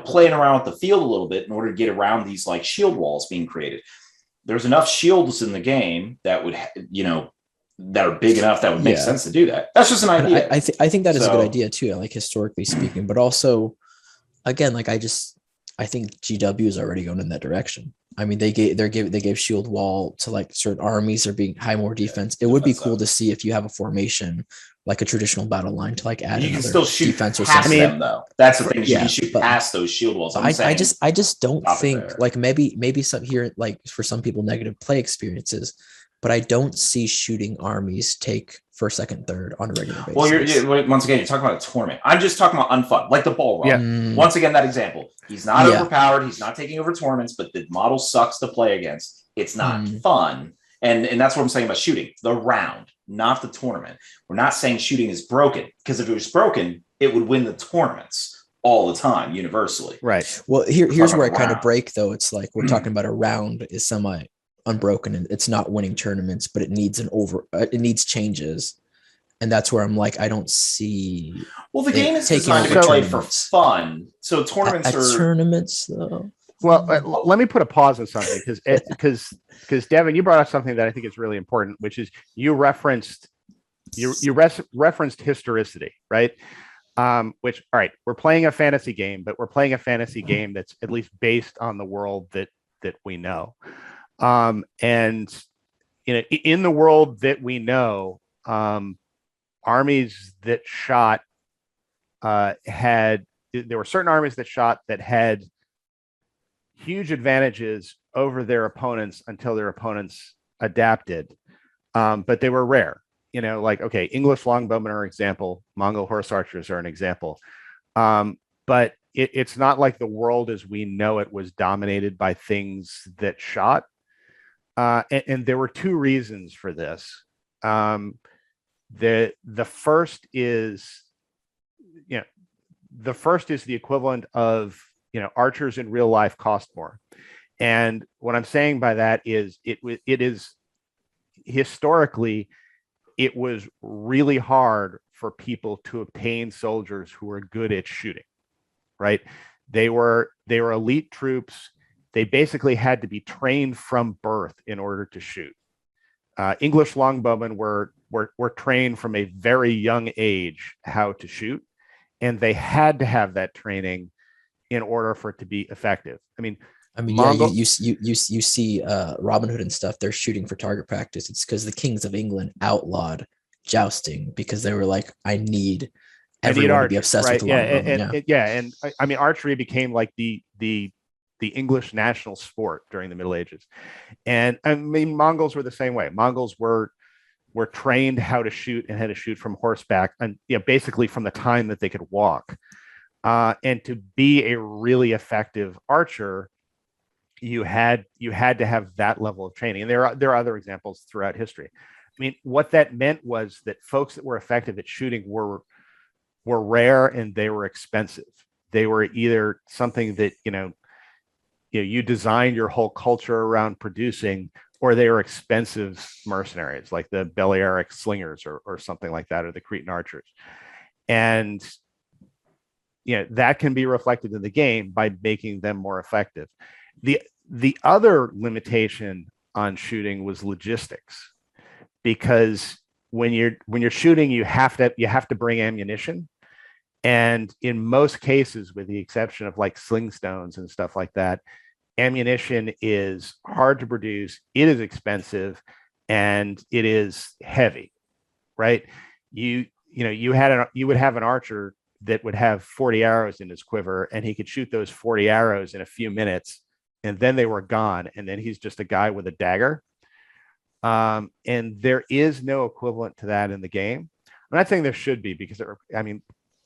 playing around with the field a little bit in order to get around these shield walls being created. There's enough shields in the game that would, that are big enough that would make sense to do that. That's just an idea. I think that is a good idea too, historically speaking, but also, again, I think GW is already going in that direction. I mean, they gave shield wall to certain armies are being high more defense. It would be cool to see if you have a formation like a traditional battle line to add you another can still shoot defense or past something. them, though. That's the thing. You can shoot past those shield walls. I just don't think maybe some here, for some people, negative play experiences, but I don't see shooting armies take first, second, third on a regular basis. Well, once again, you're talking about a tournament. I'm just talking about unfun, like the ball run. Yeah. Once again, that example. He's not overpowered. He's not taking over tournaments, but the model sucks to play against. It's not fun. And that's what I'm saying about shooting. The round, not the tournament. We're not saying shooting is broken, because if it was broken, it would win the tournaments all the time, universally. Right. Well, here's where I kind of break, though. It's we're talking about a round is semi unbroken, and it's not winning tournaments, but it needs it needs changes, and that's where I'm I don't see. Well, the game is designed to be played for fun, so tournaments are tournaments, though. Well, let me put a pause on something, because Devin, you brought up something that I think is really important, which is you referenced historicity, right? Which, all right, we're playing a fantasy game, but we're playing a fantasy game that's at least based on the world that we know. And in the world that we know, armies that shot there were certain armies that shot that had huge advantages over their opponents until their opponents adapted, but they were rare. English longbowmen are an example, Mongol horse archers are an example, but it's not like the world as we know it was dominated by things that shot. And there were two reasons for this. The first is the equivalent of archers in real life cost more, and what I'm saying by that is it is historically it was really hard for people to obtain soldiers who were good at shooting. Right? They were elite troops. They basically had to be trained from birth in order to shoot. English longbowmen were trained from a very young age how to shoot, and they had to have that training in order for it to be effective. I mean, I mean, Mongol- you see Robin Hood and stuff. They're shooting for target practice. It's because the kings of England outlawed jousting because they were like, I need everyone to be archers, obsessed right? with the Yeah, longbowman. and I mean, archery became like the English national sport during the Middle Ages, and I mean, Mongols were the same way. Mongols were trained how to shoot and how to shoot from horseback, and basically from the time that they could walk. And to be a really effective archer, you had to have that level of training. And there are other examples throughout history. I mean, what that meant was that folks that were effective at shooting were rare and they were expensive. They were either something that you designed your whole culture around producing, or they were expensive mercenaries like the Balearic slingers or something like that, or the Cretan archers. And that can be reflected in the game by making them more effective. The other limitation on shooting was logistics, because when you're shooting, you have to bring ammunition, and in most cases, with the exception of like sling stones and stuff like that, ammunition is hard to produce, it is expensive, and it is heavy, right? You would have an archer that would have 40 arrows in his quiver, and he could shoot those 40 arrows in a few minutes, and then they were gone, and then he's just a guy with a dagger. And there is no equivalent to that in the game. I'm not saying there should be, because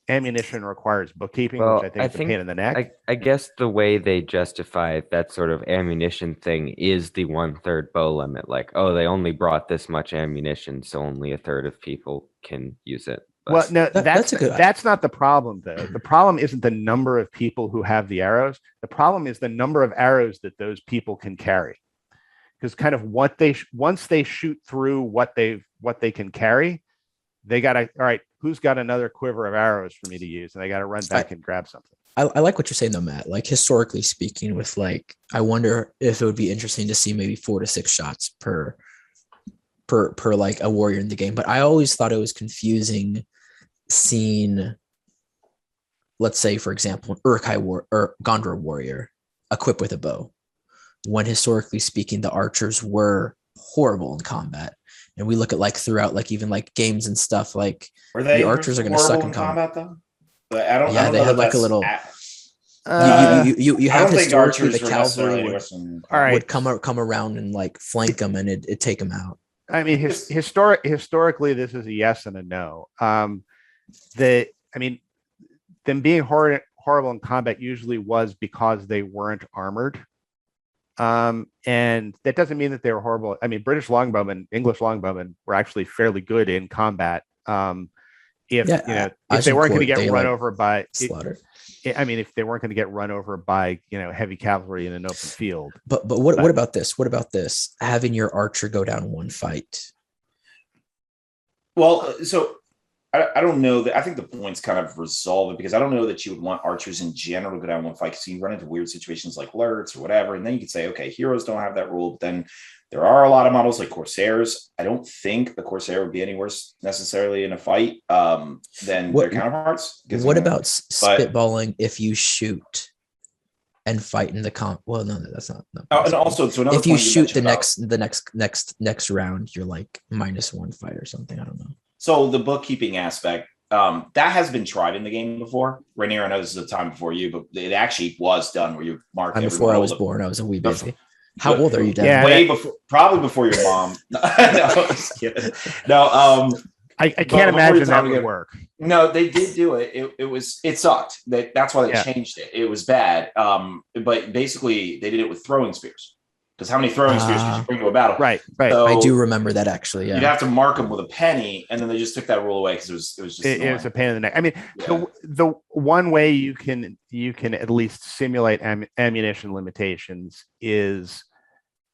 ammunition requires bookkeeping, which I think is a pain in the neck. I guess the way they justify that sort of ammunition thing is the 1/3 bow limit. Like, oh, they only brought this much ammunition, so only 1/3 of people can use it. But well, no, that's not the problem, though. The problem isn't the number of people who have the arrows. The problem is the number of arrows that those people can carry. Because kind of once they shoot through what they can carry, they got to, all right, who's got another quiver of arrows for me to use? And they got to run back and grab something. I like what you're saying though, Matt. Like, historically speaking, with like, I wonder if it would be interesting to see maybe 4 to 6 shots per like a warrior in the game. But I always thought it was confusing seeing, let's say, for example, an Uruk-hai or Gondor warrior equipped with a bow, when historically speaking, the archers were horrible in combat. And we look at like throughout, like even like games and stuff, like the archers are going to suck in combat though. But I don't. Yeah, I don't they know had like a little. You have historically the cavalry would come around and like flank them, and it'd take them out. I mean, historically, this is a yes and a no. Them being horrible in combat usually was because they weren't armored. And that doesn't mean that they were horrible. I mean, British longbowmen, English longbowmen were actually fairly good in combat. If they weren't going to get run over by slaughter. If they weren't going to get run over by heavy cavalry in an open field. But what about this? What about this? Having your archer go down one fight. Well, so I don't know that. I think the points kind of resolve it, because I don't know that you would want archers in general to go down one fight, because you run into weird situations like lurts or whatever. And then you could say, okay, heroes don't have that rule. But then there are a lot of models like Corsairs. I don't think the Corsair would be any worse necessarily in a fight than their counterparts. What about spitballing if you shoot and fight in the comp? Well, no, that's not. And also, so if you shoot the next round, you're like -1 fight or something. I don't know. So the bookkeeping aspect, that has been tried in the game before. Rainier, I know this is a time before you, but it actually was done where you mark. Before I was born, I was a wee baby. How old are you, Dad? Yeah, way before, probably before your mom. No, I was kidding. No, I can't imagine that would work. No, they did do it. It sucked. That's why they changed it. It was bad. But basically, they did it with throwing spears. Because how many throwing spears could you bring to a battle? Right. So I do remember that, actually. Yeah, you'd have to mark them with a penny, and then they just took that rule away because it was just it was a pain in the neck. I mean, the one way you can at least simulate ammunition limitations is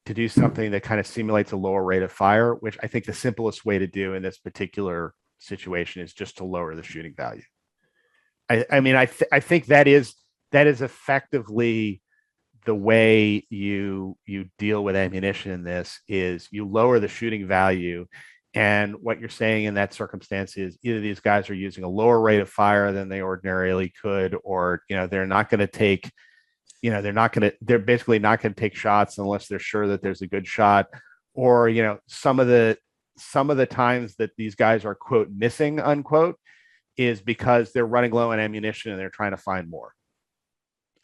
to do something that kind of simulates a lower rate of fire, which I think the simplest way to do in this particular situation is just to lower the shooting value. I think that is effectively the way you deal with ammunition in this is you lower the shooting value. And what you're saying in that circumstance is either these guys are using a lower rate of fire than they ordinarily could, or they're not going to take they're basically not going to take shots unless they're sure that there's a good shot, or some of the times that these guys are quote missing unquote is because they're running low on ammunition and they're trying to find more.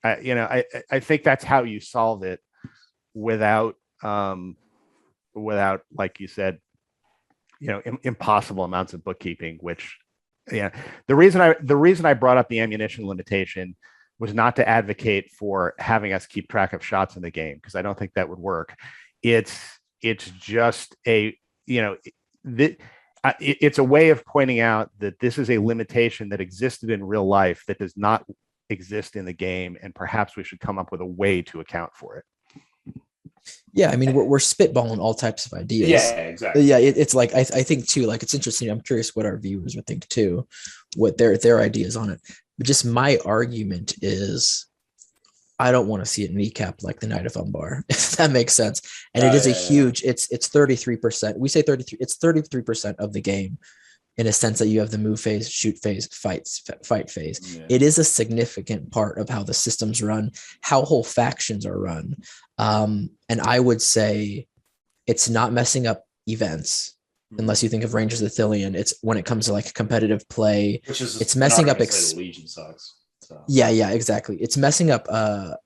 I think that's how you solve it without like you said, impossible amounts of bookkeeping. Which, the reason I brought up the ammunition limitation was not to advocate for having us keep track of shots in the game, because I don't think that would work. It's just it's a way of pointing out that this is a limitation that existed in real life that does not exist in the game, and perhaps we should come up with a way to account for it. Yeah, I mean, we're spitballing all types of ideas. Yeah, exactly. Yeah, it's like I think too. Like, it's interesting. I'm curious what our viewers would think too, what their ideas on it. But just my argument is, I don't want to see it kneecapped like the Knight of Umbar, if that makes sense. And it is a huge. It's 33%. We say 33. It's 33% of the game, in a sense that you have the move phase, shoot phase, fight phase. Yeah. It is a significant part of how the systems run, how whole factions are run. And I would say it's not messing up events, unless you think of Rangers of Thillion. It's when it comes to like competitive play, it's messing up. The Legion sucks. So. Yeah, exactly. It's messing up the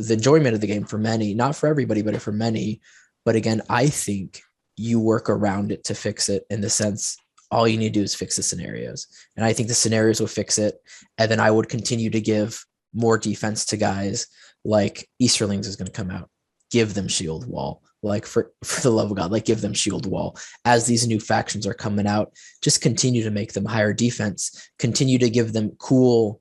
enjoyment of the game for many, not for everybody, but for many. But again, I think you work around it to fix it, in the sense all you need to do is fix the scenarios. And I think the scenarios will fix it. And then I would continue to give more defense to guys like Easterlings is going to come out. Give them shield wall. Like, for the love of God, like, give them shield wall. As these new factions are coming out, just continue to make them higher defense. Continue to give them cool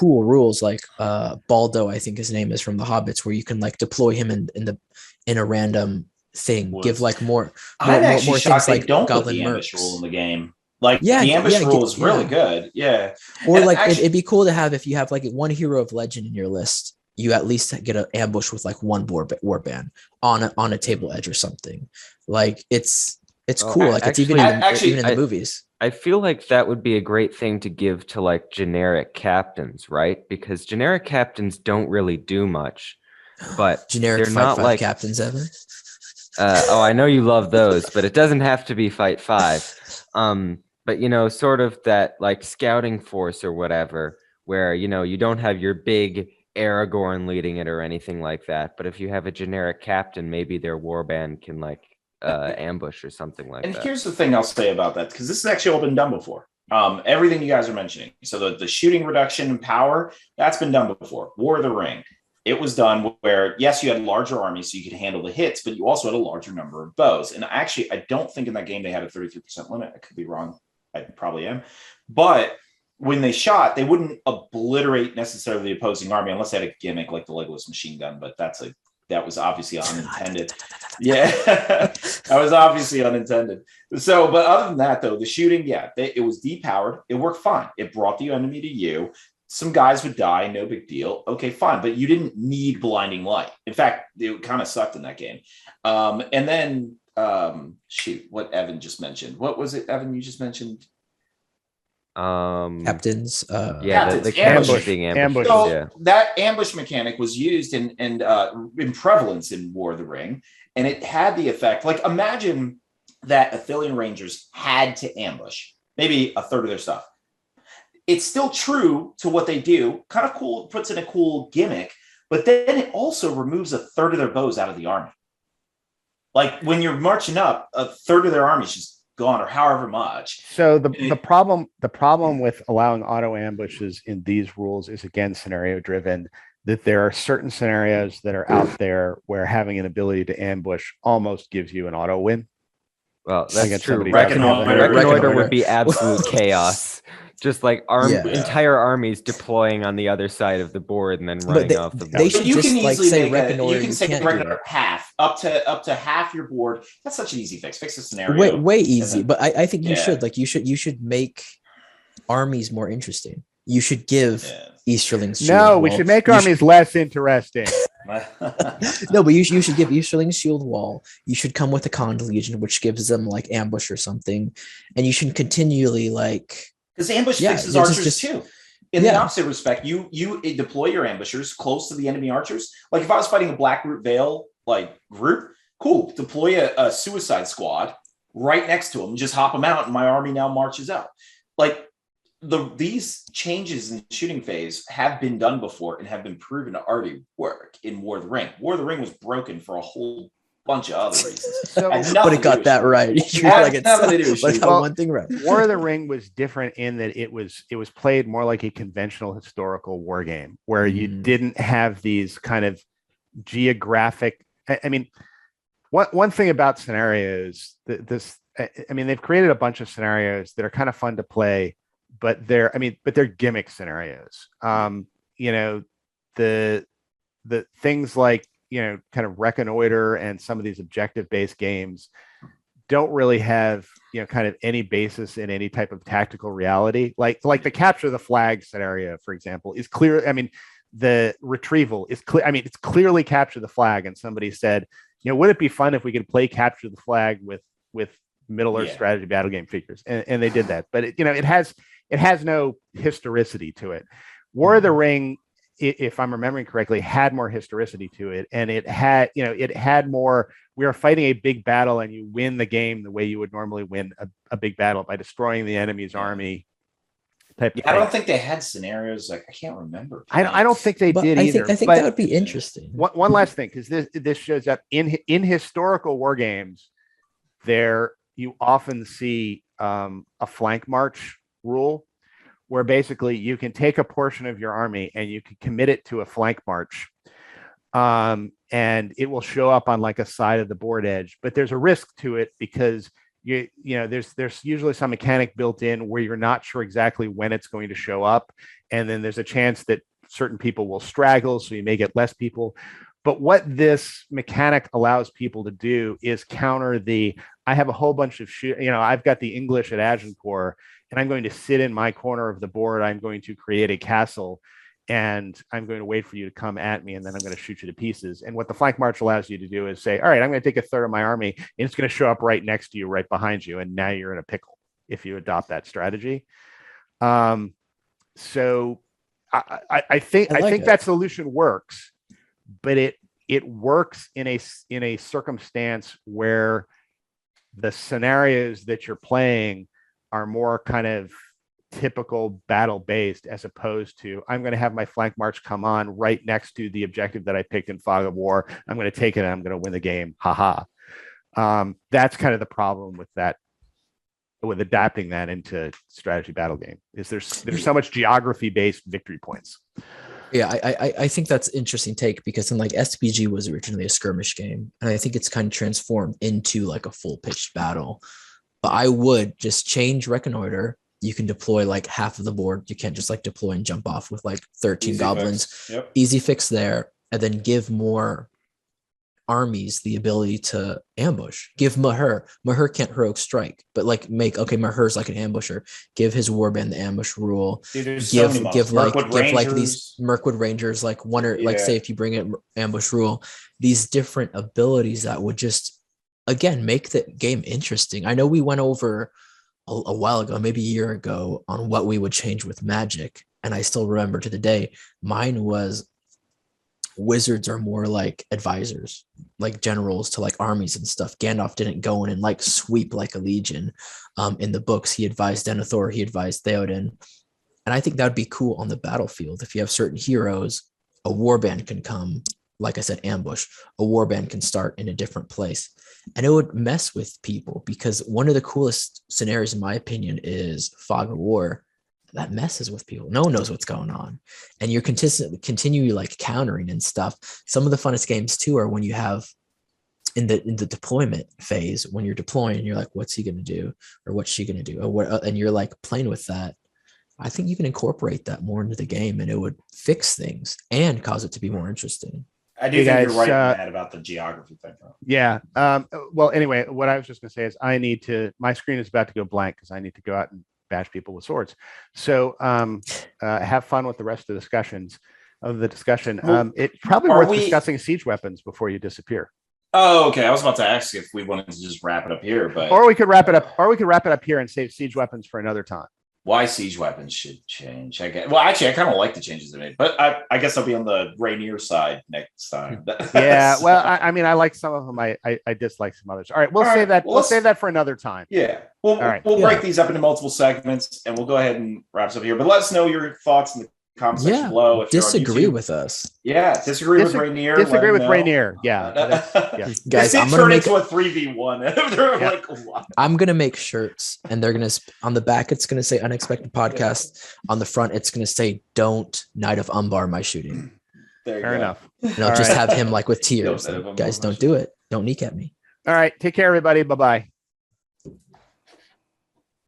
rules, like Baldo, I think his name is, from the Hobbits, where you can like deploy him in a random thing. Woods. Give like more things like don't Goblin put the ambush Mercs rule in the game. Like, the ambush rule is really good. Yeah. Or and like actually, it'd be cool to have, if you have like one hero of legend in your list, you at least get an ambush with like one warband on a table edge or something. Like, it's cool. Like, it's even in the movies. I feel like that would be a great thing to give to like generic captains, right? Because generic captains don't really do much, but generic they're fight not five like captains, Evan. I know you love those, but it doesn't have to be fight five. But sort of that like scouting force or whatever, where you don't have your big Aragorn leading it or anything like that. But if you have a generic captain, maybe their warband can like ambush or something like that. And here's the thing I'll say about that, because this has actually all been done before. Everything you guys are mentioning. So the shooting reduction in power, that's been done before. War of the Ring. It was done where, yes, you had larger armies so you could handle the hits, but you also had a larger number of bows. And actually, I don't think in that game they had a 33% limit. I could be wrong. I probably am. But when they shot, they wouldn't obliterate necessarily the opposing army unless they had a gimmick like the legless machine gun. But that was obviously unintended. Yeah, that was obviously unintended. So, but other than that, though, the shooting, it was depowered. It worked fine. It brought the enemy to you. Some guys would die, no big deal. Okay, fine. But you didn't need blinding light. In fact, it kind of sucked in that game. And then, what Evan just mentioned. What was it, Evan, you just mentioned? Captains. The ambush. So that ambush mechanic was used in prevalence in War of the Ring, and it had the effect. Like, imagine that Athelian Rangers had to ambush maybe a third of their stuff. It's still true to what they do. Kind of cool, puts in a cool gimmick, but then it also removes a third of their bows out of the army. Like, when you're marching up, a third of their army is just gone, or however much. So the problem with allowing auto ambushes in these rules is, again, scenario driven. That there are certain scenarios that are out there where having an ability to ambush almost gives you an auto win. Well, that's true. Reconnoiter would be absolute chaos. Just like entire armies deploying on the other side of the board and then running off the board. They should just like say Reconnoiter. You can say Reconnoiter half, up to half your board. That's such an easy fix. Fix the scenario. Way easy. But I think you should you should make armies more interesting. You should give Easterlings. No, we should make armies less interesting. No, but you should give Easterlings shield wall. You should come with a Con Legion, which gives them like ambush or something, and you should continually like. Because ambush fixes archers too. in the opposite respect, you deploy your ambushers close to the enemy archers. Like if I was fighting a Blackroot Vale like group, cool. Deploy a suicide squad right next to them. Just hop them out, and my army now marches out. Like these changes in shooting phase have been done before and have been proven to already work in War of the Ring. War of the Ring was broken for a whole bunch of other reasons. But it got that right. One thing right. War of the Ring was different in that it was played more like a conventional historical war game where you didn't have these kind of geographic. I mean, one thing about scenarios they've created a bunch of scenarios that are kind of fun to play, but they're gimmick scenarios. The things like, kind of reconnoiter and some of these objective based games don't really have, kind of any basis in any type of tactical reality. Like the capture the flag scenario, for example, is clear. I mean, the retrieval is clear. I mean, it's clearly capture the flag. And somebody said, would it be fun if we could play capture the flag with Middle Earth strategy battle game figures? And they did that, but it has no historicity to it. War of the Ring, if I'm remembering correctly, had more historicity to it, and it had more. We are fighting a big battle, and you win the game the way you would normally win a big battle, by destroying the enemy's army. I don't think they had scenarios like, I can't remember. I don't think they did either. I think that would be interesting. One last thing, because this shows up in historical war games. There you often see a flank march rule, where basically you can take a portion of your army and you can commit it to a flank march, and it will show up on like a side of the board edge. But there's a risk to it because there's usually some mechanic built in where you're not sure exactly when it's going to show up, and then there's a chance that certain people will straggle, so you may get less people. But what this mechanic allows people to do is counter I have a whole bunch of I've got the English at Agincourt, and I'm going to sit in my corner of the board. I'm going to create a castle, and I'm going to wait for you to come at me, and then I'm going to shoot you to pieces. And what the flank march allows you to do is say, all right, I'm going to take a third of my army, and it's going to show up right next to you, right behind you, and now you're in a pickle if you adopt that strategy. So I think that solution works, but it works in a circumstance where the scenarios that you're playing are more kind of typical battle based, as opposed to, I'm going to have my flank march come on right next to the objective that I picked in Fog of War. I'm going to take it and I'm going to win the game. Haha. That's kind of the problem with that, with adapting that into strategy battle game, is there's so much geography based victory points. Yeah, I think that's an interesting take, because in like SBG was originally a skirmish game, and I think it's kind of transformed into like a full pitched battle. But I would just change reconnoiter. You can deploy like half of the board. You can't just like deploy and jump off with like 13 easy goblins. Fix. Yep. Easy fix there, and then give more armies the ability to ambush. Give Maher can't heroic strike, but like Maher's like an ambusher. Give his warband the ambush rule. Dude, give like these Mirkwood Rangers like one, or like, say if you bring it ambush rule, these different abilities that would just again make the game interesting. I know we went over a while ago, maybe a year ago, on what we would change with Magic, and I still remember to the day mine was wizards are more like advisors, like generals to like armies and stuff. Gandalf didn't go in and like sweep like a legion. In the books, he advised Denethor, he advised Theoden. And I think that would be cool on the battlefield. If you have certain heroes, a warband can come, like I said, ambush. A warband can start in a different place. And it would mess with people, because one of the coolest scenarios, in my opinion, is Fog of War. That messes with people. No one knows what's going on, and you're continue like countering and stuff. Some of the funnest games too are when you have in the deployment phase, when you're deploying and you're like, what's he going to do, or what's she going to do, or what, and you're like playing with that. I think you can incorporate that more into the game, and it would fix things and cause it to be more interesting. I do think you're right, Matt, about the geography thing. Yeah. Well, anyway, what I was just going to say is my screen is about to go blank because I need to go out and bash people with swords. So have fun with the rest of the discussion. It's probably worth discussing siege weapons before you disappear. Oh, okay. I was about to ask if we wanted to just wrap it up here, but or we could wrap it up here and save siege weapons for another time. why siege weapons should change. Well, actually, I kind of like the changes they made, but I guess I'll be on the Rainier side next time. Yeah, well, I mean, I like some of them. I dislike some others. All right, we'll save that. We'll save that for another time. Yeah, we'll break these up into multiple segments, and we'll go ahead and wrap this up here. But let us know your thoughts in the comment section below. If disagree with us. Yeah, disagree with Rainier. Disagree with Rainier. Yeah, guys, I'm gonna make into a 3v1. I'm gonna make shirts, and they're gonna on the back it's gonna say "Unexpected Podcast." On the front, it's gonna say "Don't Night of Umbar my shooting." Fair enough. And I'll just have him like with tears. Like, guys, don't do it. Don't kneecap me. All right, take care, everybody. Bye bye.